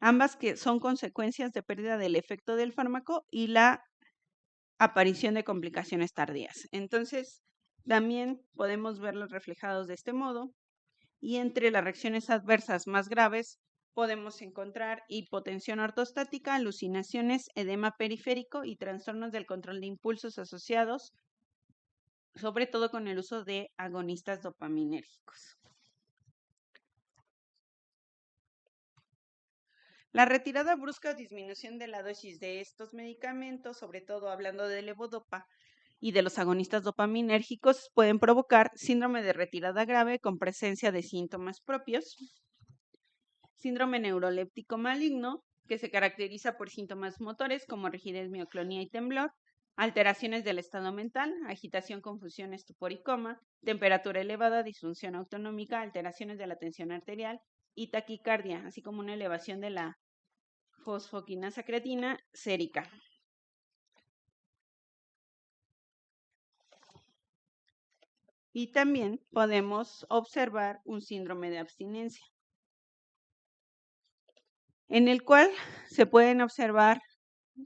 Ambas que son consecuencias de pérdida del efecto del fármaco y la aparición de complicaciones tardías. Entonces, también podemos verlos reflejados de este modo y entre las reacciones adversas más graves podemos encontrar hipotensión ortostática, alucinaciones, edema periférico y trastornos del control de impulsos asociados, sobre todo con el uso de agonistas dopaminérgicos. La retirada brusca o disminución de la dosis de estos medicamentos, sobre todo hablando de levodopa y de los agonistas dopaminérgicos, pueden provocar síndrome de retirada grave con presencia de síntomas propios, síndrome neuroléptico maligno, que se caracteriza por síntomas motores como rigidez, mioclonía y temblor, alteraciones del estado mental, agitación, confusión, estupor y coma, temperatura elevada, disfunción autonómica, alteraciones de la tensión arterial y taquicardia, así como una elevación de la fosfoquinasa creatina sérica. Y también podemos observar un síndrome de abstinencia, en el cual se pueden observar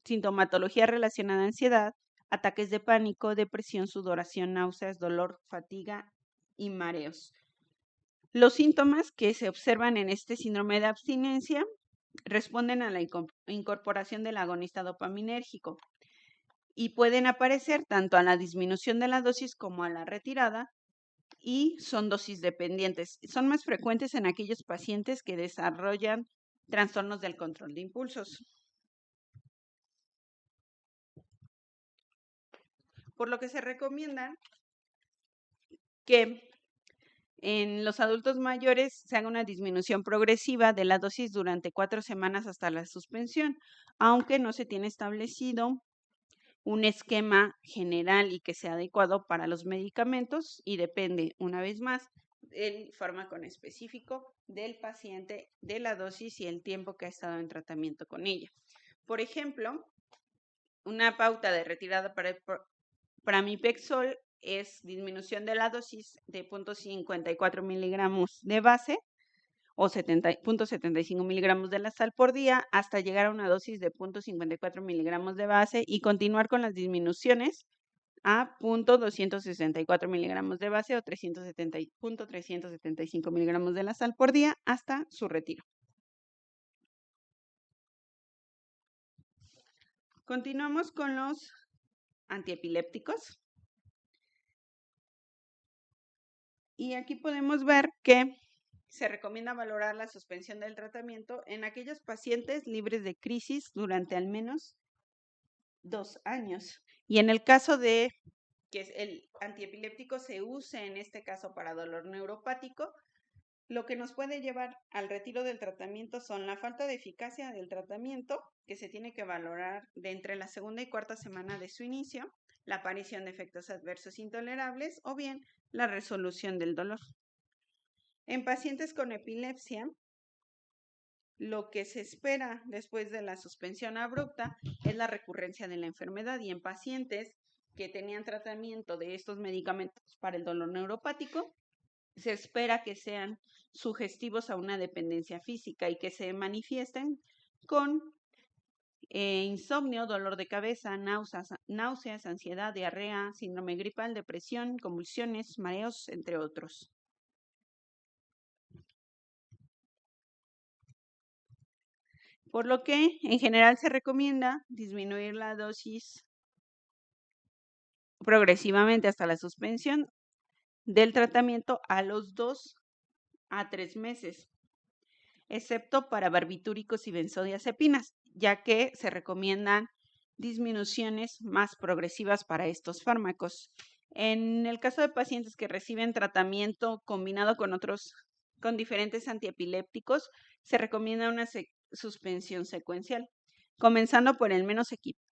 sintomatología relacionada a ansiedad, ataques de pánico, depresión, sudoración, náuseas, dolor, fatiga y mareos. Los síntomas que se observan en este síndrome de abstinencia responden a la incorporación del agonista dopaminérgico y pueden aparecer tanto a la disminución de la dosis como a la retirada, y son dosis dependientes. Son más frecuentes en aquellos pacientes que desarrollan trastornos del control de impulsos. Por lo que se recomienda que en los adultos mayores se haga una disminución progresiva de la dosis durante 4 semanas hasta la suspensión, aunque no se tiene establecido un esquema general y que sea adecuado para los medicamentos, y depende, una vez más, del fármaco en específico, del paciente, de la dosis y el tiempo que ha estado en tratamiento con ella. Por ejemplo, una pauta de retirada para el pramipexol es disminución de la dosis de 0.54 miligramos de base o 0.75 miligramos de la sal por día hasta llegar a una dosis de 0.54 miligramos de base y continuar con las disminuciones a 0.264 miligramos de base o 0.375 miligramos de la sal por día hasta su retiro. Continuamos con los antiepilépticos. Y aquí podemos ver que se recomienda valorar la suspensión del tratamiento en aquellos pacientes libres de crisis durante al menos 2 años. Y en el caso de que el antiepiléptico se use en este caso para dolor neuropático, lo que nos puede llevar al retiro del tratamiento son la falta de eficacia del tratamiento, que se tiene que valorar de entre la segunda y cuarta semana de su inicio, la aparición de efectos adversos intolerables o bien la resolución del dolor. En pacientes con epilepsia, lo que se espera después de la suspensión abrupta es la recurrencia de la enfermedad, y en pacientes que tenían tratamiento de estos medicamentos para el dolor neuropático, se espera que sean sugestivos a una dependencia física y que se manifiesten con insomnio, dolor de cabeza, náuseas, ansiedad, diarrea, síndrome gripal, depresión, convulsiones, mareos, entre otros. Por lo que en general se recomienda disminuir la dosis progresivamente hasta la suspensión del tratamiento a los 2 a 3 meses, excepto para barbitúricos y benzodiazepinas, ya que se recomiendan disminuciones más progresivas para estos fármacos. En el caso de pacientes que reciben tratamiento combinado con diferentes antiepilépticos, se recomienda una suspensión secuencial, comenzando por el menos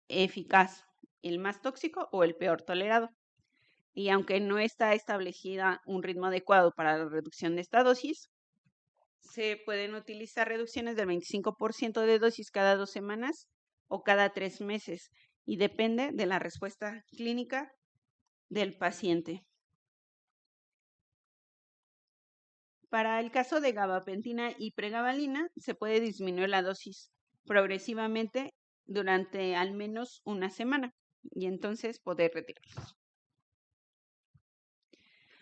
eficaz, el más tóxico o el peor tolerado. Y aunque no está establecida un ritmo adecuado para la reducción de esta dosis, se pueden utilizar reducciones del 25% de dosis cada 2 semanas o cada 3 meses, y depende de la respuesta clínica del paciente. Para el caso de gabapentina y pregabalina, se puede disminuir la dosis progresivamente durante al menos una semana y entonces poder retirarlos.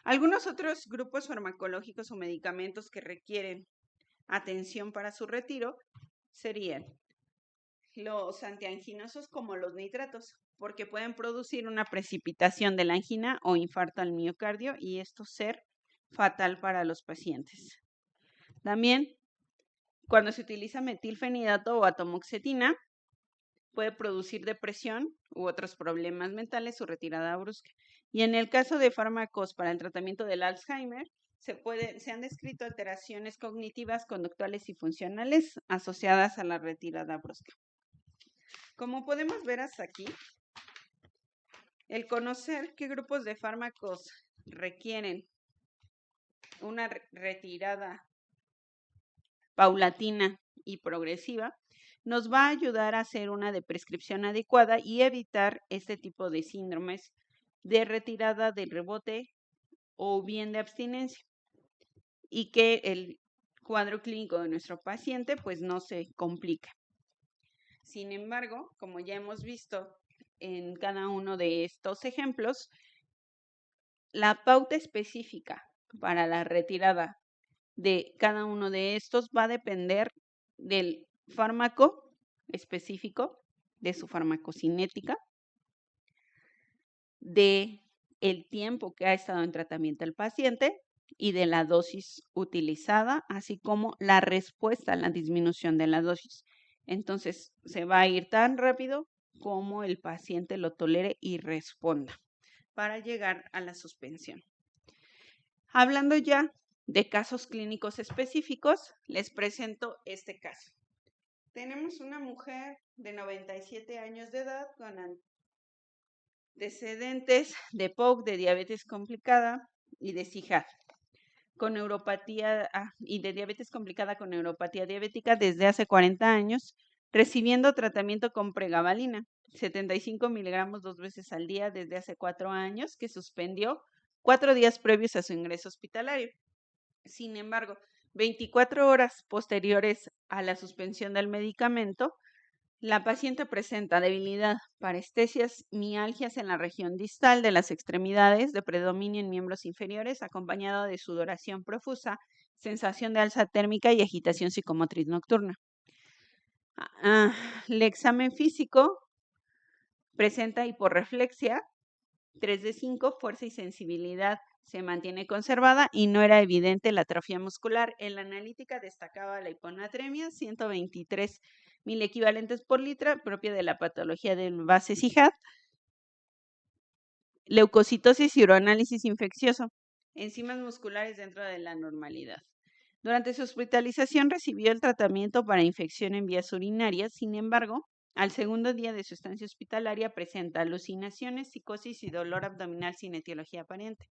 Algunos otros grupos farmacológicos o medicamentos que requieren atención para su retiro serían los antianginosos como los nitratos, porque pueden producir una precipitación de la angina o infarto al miocardio y esto ser fatal para los pacientes. También, cuando se utiliza metilfenidato o atomoxetina, puede producir depresión u otros problemas mentales o retirada brusca. Y en el caso de fármacos para el tratamiento del Alzheimer, se han descrito alteraciones cognitivas, conductuales y funcionales asociadas a la retirada brusca. Como podemos ver hasta aquí, el conocer qué grupos de fármacos requieren una retirada paulatina y progresiva nos va a ayudar a hacer una de prescripción adecuada y evitar este tipo de síndromes de retirada del rebote o bien de abstinencia, y que el cuadro clínico de nuestro paciente pues no se complica. Sin embargo, como ya hemos visto en cada uno de estos ejemplos, la pauta específica para la retirada de cada uno de estos va a depender del fármaco específico, de su farmacocinética, de el tiempo que ha estado en tratamiento el paciente y de la dosis utilizada, así como la respuesta a la disminución de la dosis. Entonces, se va a ir tan rápido como el paciente lo tolere y responda para llegar a la suspensión. Hablando ya de casos clínicos específicos, les presento este caso. Tenemos una mujer de 97 años de edad con antecedentes de POC, de diabetes complicada y de CIJAD, con neuropatía y de diabetes complicada con neuropatía diabética desde hace 40 años, recibiendo tratamiento con pregabalina, 75 miligramos 2 veces al día desde hace 4 años, que suspendió 4 días previos a su ingreso hospitalario. Sin embargo, 24 horas posteriores a la suspensión del medicamento, la paciente presenta debilidad, parestesias, mialgias en la región distal de las extremidades, de predominio en miembros inferiores, acompañado de sudoración profusa, sensación de alza térmica y agitación psicomotriz nocturna. El examen físico presenta hiporreflexia, 3 de 5, fuerza y sensibilidad se mantiene conservada y no era evidente la atrofia muscular. En la analítica destacaba la hiponatremia, 123 mil equivalentes por litro, propia de la patología del base CIJAD, leucocitosis y uroanálisis infeccioso, enzimas musculares dentro de la normalidad. Durante su hospitalización recibió el tratamiento para infección en vías urinarias, sin embargo, al segundo día de su estancia hospitalaria presenta alucinaciones, psicosis y dolor abdominal sin etiología aparente,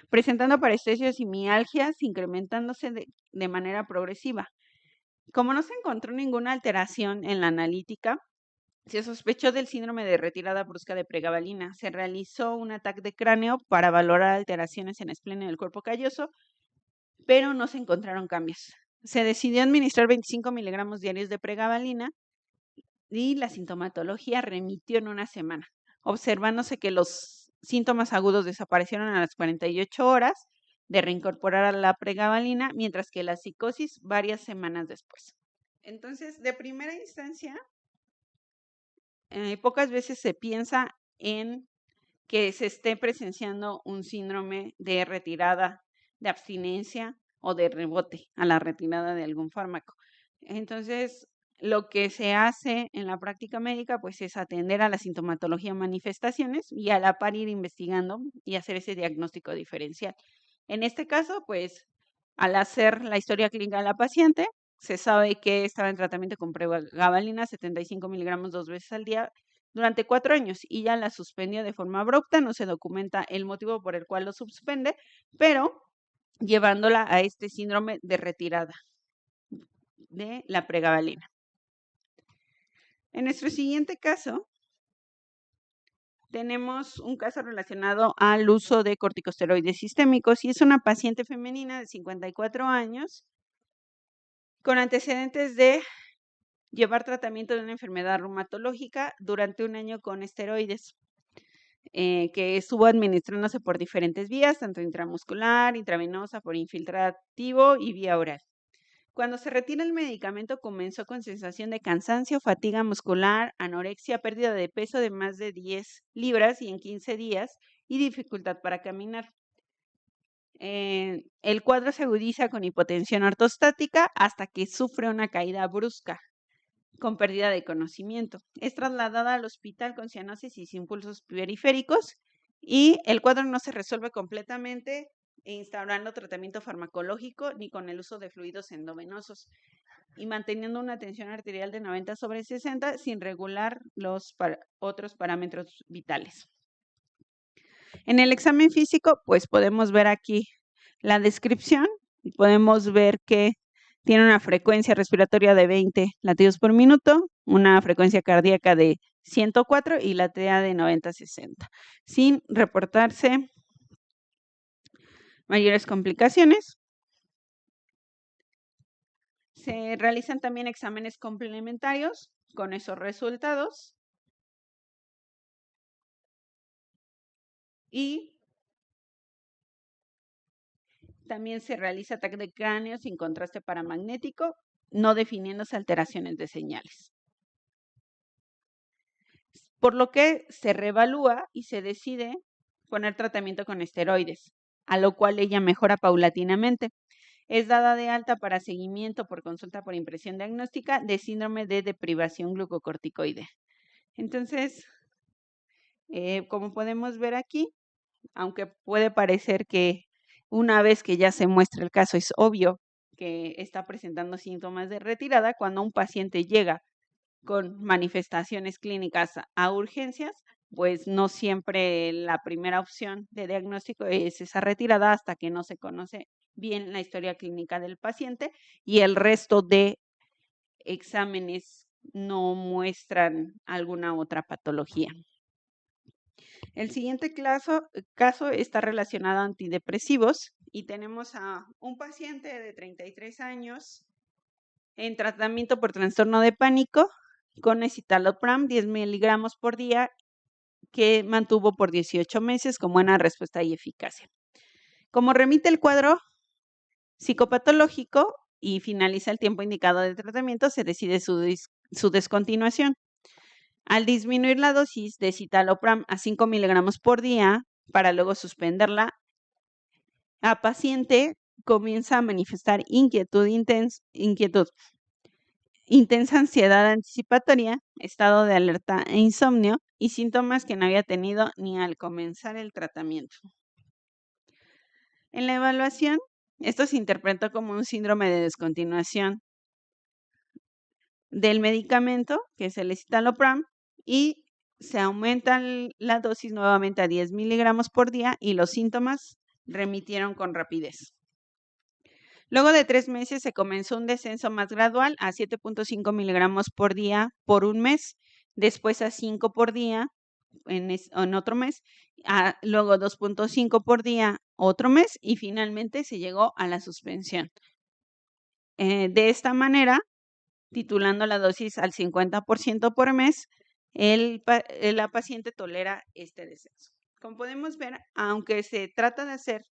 presentando parestesias y mialgias incrementándose de manera progresiva. Como no se encontró ninguna alteración en la analítica, se sospechó del síndrome de retirada brusca de pregabalina. Se realizó un ataque de cráneo para valorar alteraciones en esplenio del cuerpo calloso, pero no se encontraron cambios. Se decidió administrar 25 miligramos diarios de pregabalina y la sintomatología remitió en una semana, observándose que los síntomas agudos desaparecieron a las 48 horas de reincorporar a la pregabalina, mientras que la psicosis varias semanas después. Entonces, de primera instancia, pocas veces se piensa en que se esté presenciando un síndrome de retirada, de abstinencia o de rebote a la retirada de algún fármaco. Entonces, lo que se hace en la práctica médica pues es atender a la sintomatología, manifestaciones y a la par ir investigando y hacer ese diagnóstico diferencial. En este caso, pues al hacer la historia clínica de la paciente, se sabe que estaba en tratamiento con pregabalina 75 miligramos 2 veces al día durante 4 años y ya la suspendió de forma abrupta. No se documenta el motivo por el cual lo suspende, pero llevándola a este síndrome de retirada de la pregabalina. En nuestro siguiente caso, tenemos un caso relacionado al uso de corticosteroides sistémicos y es una paciente femenina de 54 años con antecedentes de llevar tratamiento de una enfermedad reumatológica durante 1 año con esteroides, que estuvo administrándose por diferentes vías, tanto intramuscular, intravenosa, por infiltrativo y vía oral. Cuando se retira el medicamento comenzó con sensación de cansancio, fatiga muscular, anorexia, pérdida de peso de más de 10 libras y en 15 días y dificultad para caminar. El cuadro se agudiza con hipotensión ortostática hasta que sufre una caída brusca con pérdida de conocimiento. Es trasladada al hospital con cianosis y sin pulsos periféricos y el cuadro no se resuelve completamente instaurando tratamiento farmacológico ni con el uso de fluidos endovenosos y manteniendo una tensión arterial de 90/60 sin regular los otros parámetros vitales. En el examen físico, pues podemos ver aquí la descripción y podemos ver que tiene una frecuencia respiratoria de 20 latidos por minuto, una frecuencia cardíaca de 104 y la TA de 90/60, sin reportarse mayores complicaciones. Se realizan también exámenes complementarios con esos resultados y también se realiza ataque de cráneo sin contraste paramagnético, no definiéndose alteraciones de señales. Por lo que se reevalúa y se decide poner tratamiento con esteroides, a lo cual ella mejora paulatinamente. Es dada de alta para seguimiento por consulta por impresión diagnóstica de síndrome de deprivación glucocorticoide. Entonces, como podemos ver aquí, aunque puede parecer que una vez que ya se muestra el caso es obvio que está presentando síntomas de retirada, cuando un paciente llega con manifestaciones clínicas a urgencias, pues no siempre la primera opción de diagnóstico es esa retirada hasta que no se conoce bien la historia clínica del paciente y el resto de exámenes no muestran alguna otra patología. El siguiente caso está relacionado a antidepresivos y tenemos a un paciente de 33 años en tratamiento por trastorno de pánico con escitalopram 10 miligramos por día que mantuvo por 18 meses con buena respuesta y eficacia. Como remite el cuadro psicopatológico y finaliza el tiempo indicado de tratamiento, se decide su descontinuación. Al disminuir la dosis de citalopram a 5 miligramos por día para luego suspenderla, la paciente comienza a manifestar inquietud, intensa ansiedad anticipatoria, estado de alerta e insomnio y síntomas que no había tenido ni al comenzar el tratamiento. En la evaluación, esto se interpretó como un síndrome de descontinuación del medicamento, que es el escitalopram, y se aumenta la dosis nuevamente a 10 miligramos por día y los síntomas remitieron con rapidez. Luego de 3 meses se comenzó un descenso más gradual a 7.5 miligramos por día por un mes, después a 5 por día en otro mes, luego 2.5 por día otro mes y finalmente se llegó a la suspensión. De esta manera, titulando la dosis al 50% por mes, la paciente tolera este descenso. Como podemos ver, aunque se trata de hacer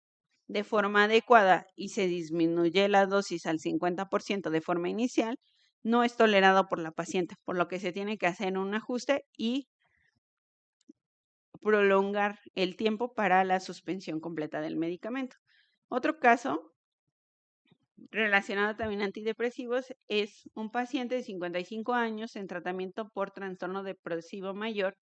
de forma adecuada y se disminuye la dosis al 50% de forma inicial, no es tolerado por la paciente, por lo que se tiene que hacer un ajuste y prolongar el tiempo para la suspensión completa del medicamento. Otro caso relacionado también a antidepresivos es un paciente de 55 años en tratamiento por trastorno depresivo mayor,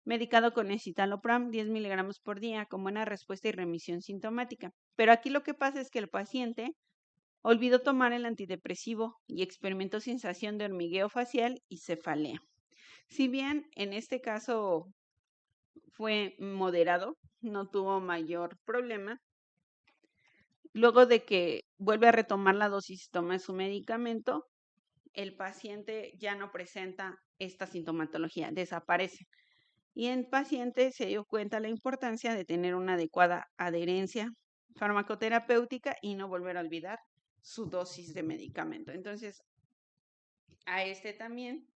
medicado con escitalopram 10 miligramos por día con buena respuesta y remisión sintomática. Pero aquí lo que pasa es que el paciente olvidó tomar el antidepresivo y experimentó sensación de hormigueo facial y cefalea. Si bien en este caso fue moderado, no tuvo mayor problema, luego de que vuelve a retomar la dosis y toma su medicamento, el paciente ya no presenta esta sintomatología, desaparece. Y el paciente se dio cuenta de la importancia de tener una adecuada adherencia farmacoterapéutica y no volver a olvidar su dosis de medicamento. Entonces, a este también,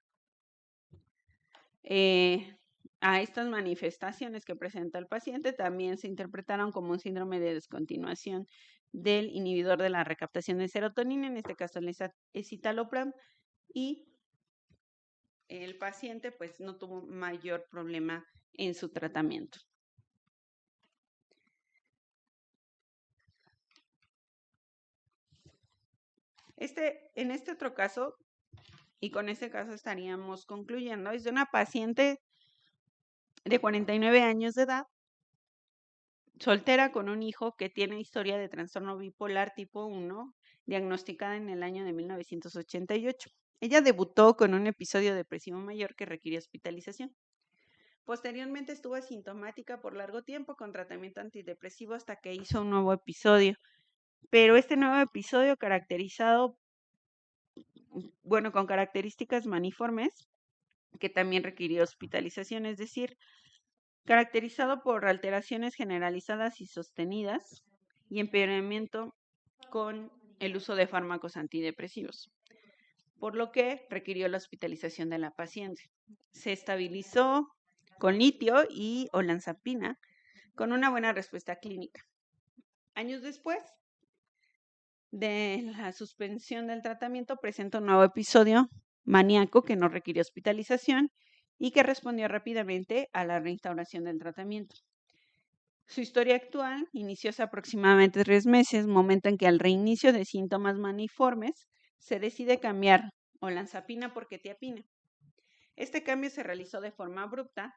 a estas manifestaciones que presenta el paciente también se interpretaron como un síndrome de descontinuación del inhibidor de la recaptación de serotonina, en este caso el escitalopram, y el paciente pues no tuvo mayor problema en su tratamiento. En este otro caso, y con este caso estaríamos concluyendo, es de una paciente de 49 años de edad, soltera con un hijo que tiene historia de trastorno bipolar tipo 1, diagnosticada en el año de 1988. Ella debutó con un episodio depresivo mayor que requirió hospitalización. Posteriormente estuvo asintomática por largo tiempo con tratamiento antidepresivo hasta que hizo un nuevo episodio. Pero este nuevo episodio con características maniformes, que también requirió hospitalización, es decir, caracterizado por alteraciones generalizadas y sostenidas y empeoramiento con el uso de fármacos antidepresivos, por lo que requirió la hospitalización de la paciente. Se estabilizó con litio y olanzapina con una buena respuesta clínica. Años después de la suspensión del tratamiento, presenta un nuevo episodio maníaco que no requirió hospitalización y que respondió rápidamente a la reinstauración del tratamiento. Su historia actual inició hace aproximadamente 3 meses, momento en que al reinicio de síntomas maniformes se decide cambiar olanzapina por quetiapina. Este cambio se realizó de forma abrupta,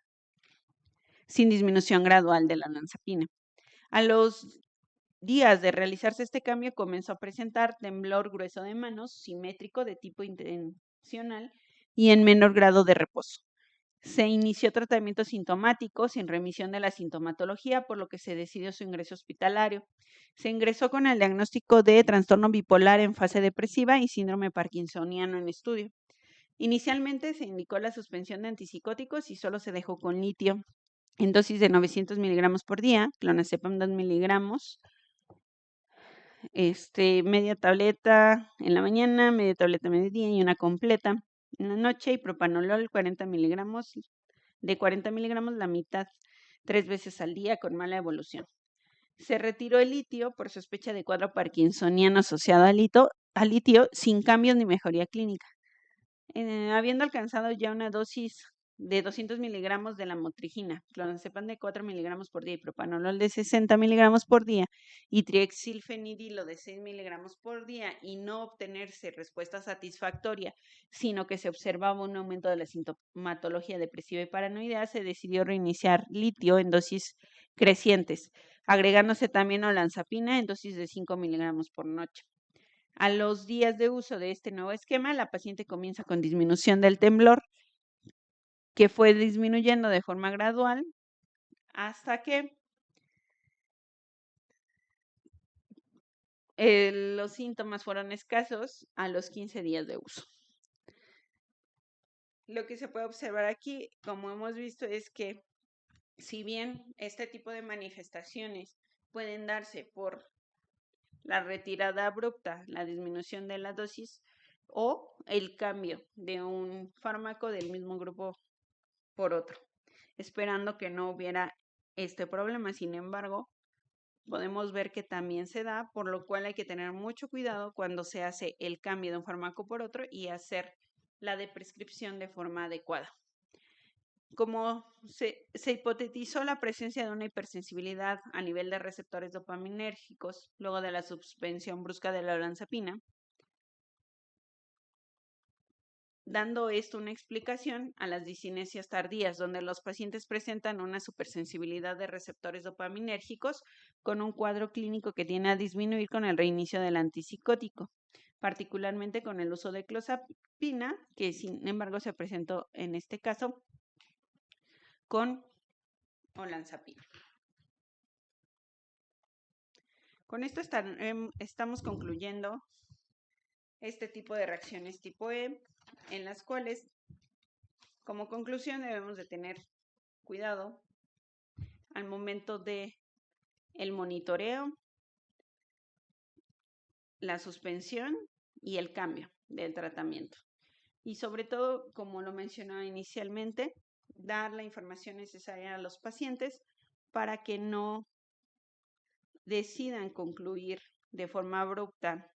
sin disminución gradual de la olanzapina. A los días de realizarse este cambio comenzó a presentar temblor grueso de manos, simétrico de tipo intencional y en menor grado de reposo. Se inició tratamiento sintomático sin remisión de la sintomatología, por lo que se decidió su ingreso hospitalario. Se ingresó con el diagnóstico de trastorno bipolar en fase depresiva y síndrome parkinsoniano en estudio. Inicialmente se indicó la suspensión de antipsicóticos y solo se dejó con litio en dosis de 900 miligramos por día, clonazepam 2 miligramos, media tableta en la mañana, media tableta a mediodía y una completa en la noche, y propanolol 40 miligramos, de 40 miligramos la mitad, 3 veces al día con mala evolución. Se retiró el litio por sospecha de cuadro parkinsoniano asociado al litio sin cambios ni mejoría clínica. Habiendo alcanzado ya una dosis de 200 miligramos de la motrigina, clonazepam de 4 miligramos por día y propanolol de 60 miligramos por día y triexilfenidilo de 6 miligramos por día, y no obtenerse respuesta satisfactoria, sino que se observaba un aumento de la sintomatología depresiva y paranoidea, se decidió reiniciar litio en dosis crecientes, agregándose también olanzapina en dosis de 5 miligramos por noche. A los días de uso de este nuevo esquema, la paciente comienza con disminución del temblor, que fue disminuyendo de forma gradual hasta que los síntomas fueron escasos a los 15 días de uso. Lo que se puede observar aquí, como hemos visto, es que si bien este tipo de manifestaciones pueden darse por la retirada abrupta, la disminución de la dosis o el cambio de un fármaco del mismo grupo por otro, esperando que no hubiera este problema. Sin embargo, podemos ver que también se da, por lo cual hay que tener mucho cuidado cuando se hace el cambio de un fármaco por otro y hacer la de prescripción de forma adecuada. Como se hipotetizó la presencia de una hipersensibilidad a nivel de receptores dopaminérgicos luego de la suspensión brusca de la olanzapina, dando esto una explicación a las discinesias tardías, donde los pacientes presentan una supersensibilidad de receptores dopaminérgicos con un cuadro clínico que tiende a disminuir con el reinicio del antipsicótico, particularmente con el uso de clozapina, que sin embargo se presentó en este caso con olanzapina. Con esto estamos concluyendo este tipo de reacciones tipo E, en las cuales, como conclusión, debemos de tener cuidado al momento de el monitoreo, la suspensión y el cambio del tratamiento. Y sobre todo, como lo mencionaba inicialmente, dar la información necesaria a los pacientes para que no decidan concluir de forma abrupta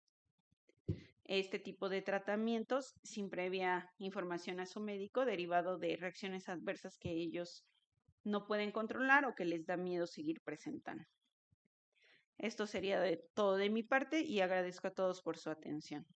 este tipo de tratamientos sin previa información a su médico, derivado de reacciones adversas que ellos no pueden controlar o que les da miedo seguir presentando. Esto sería todo de mi parte y agradezco a todos por su atención.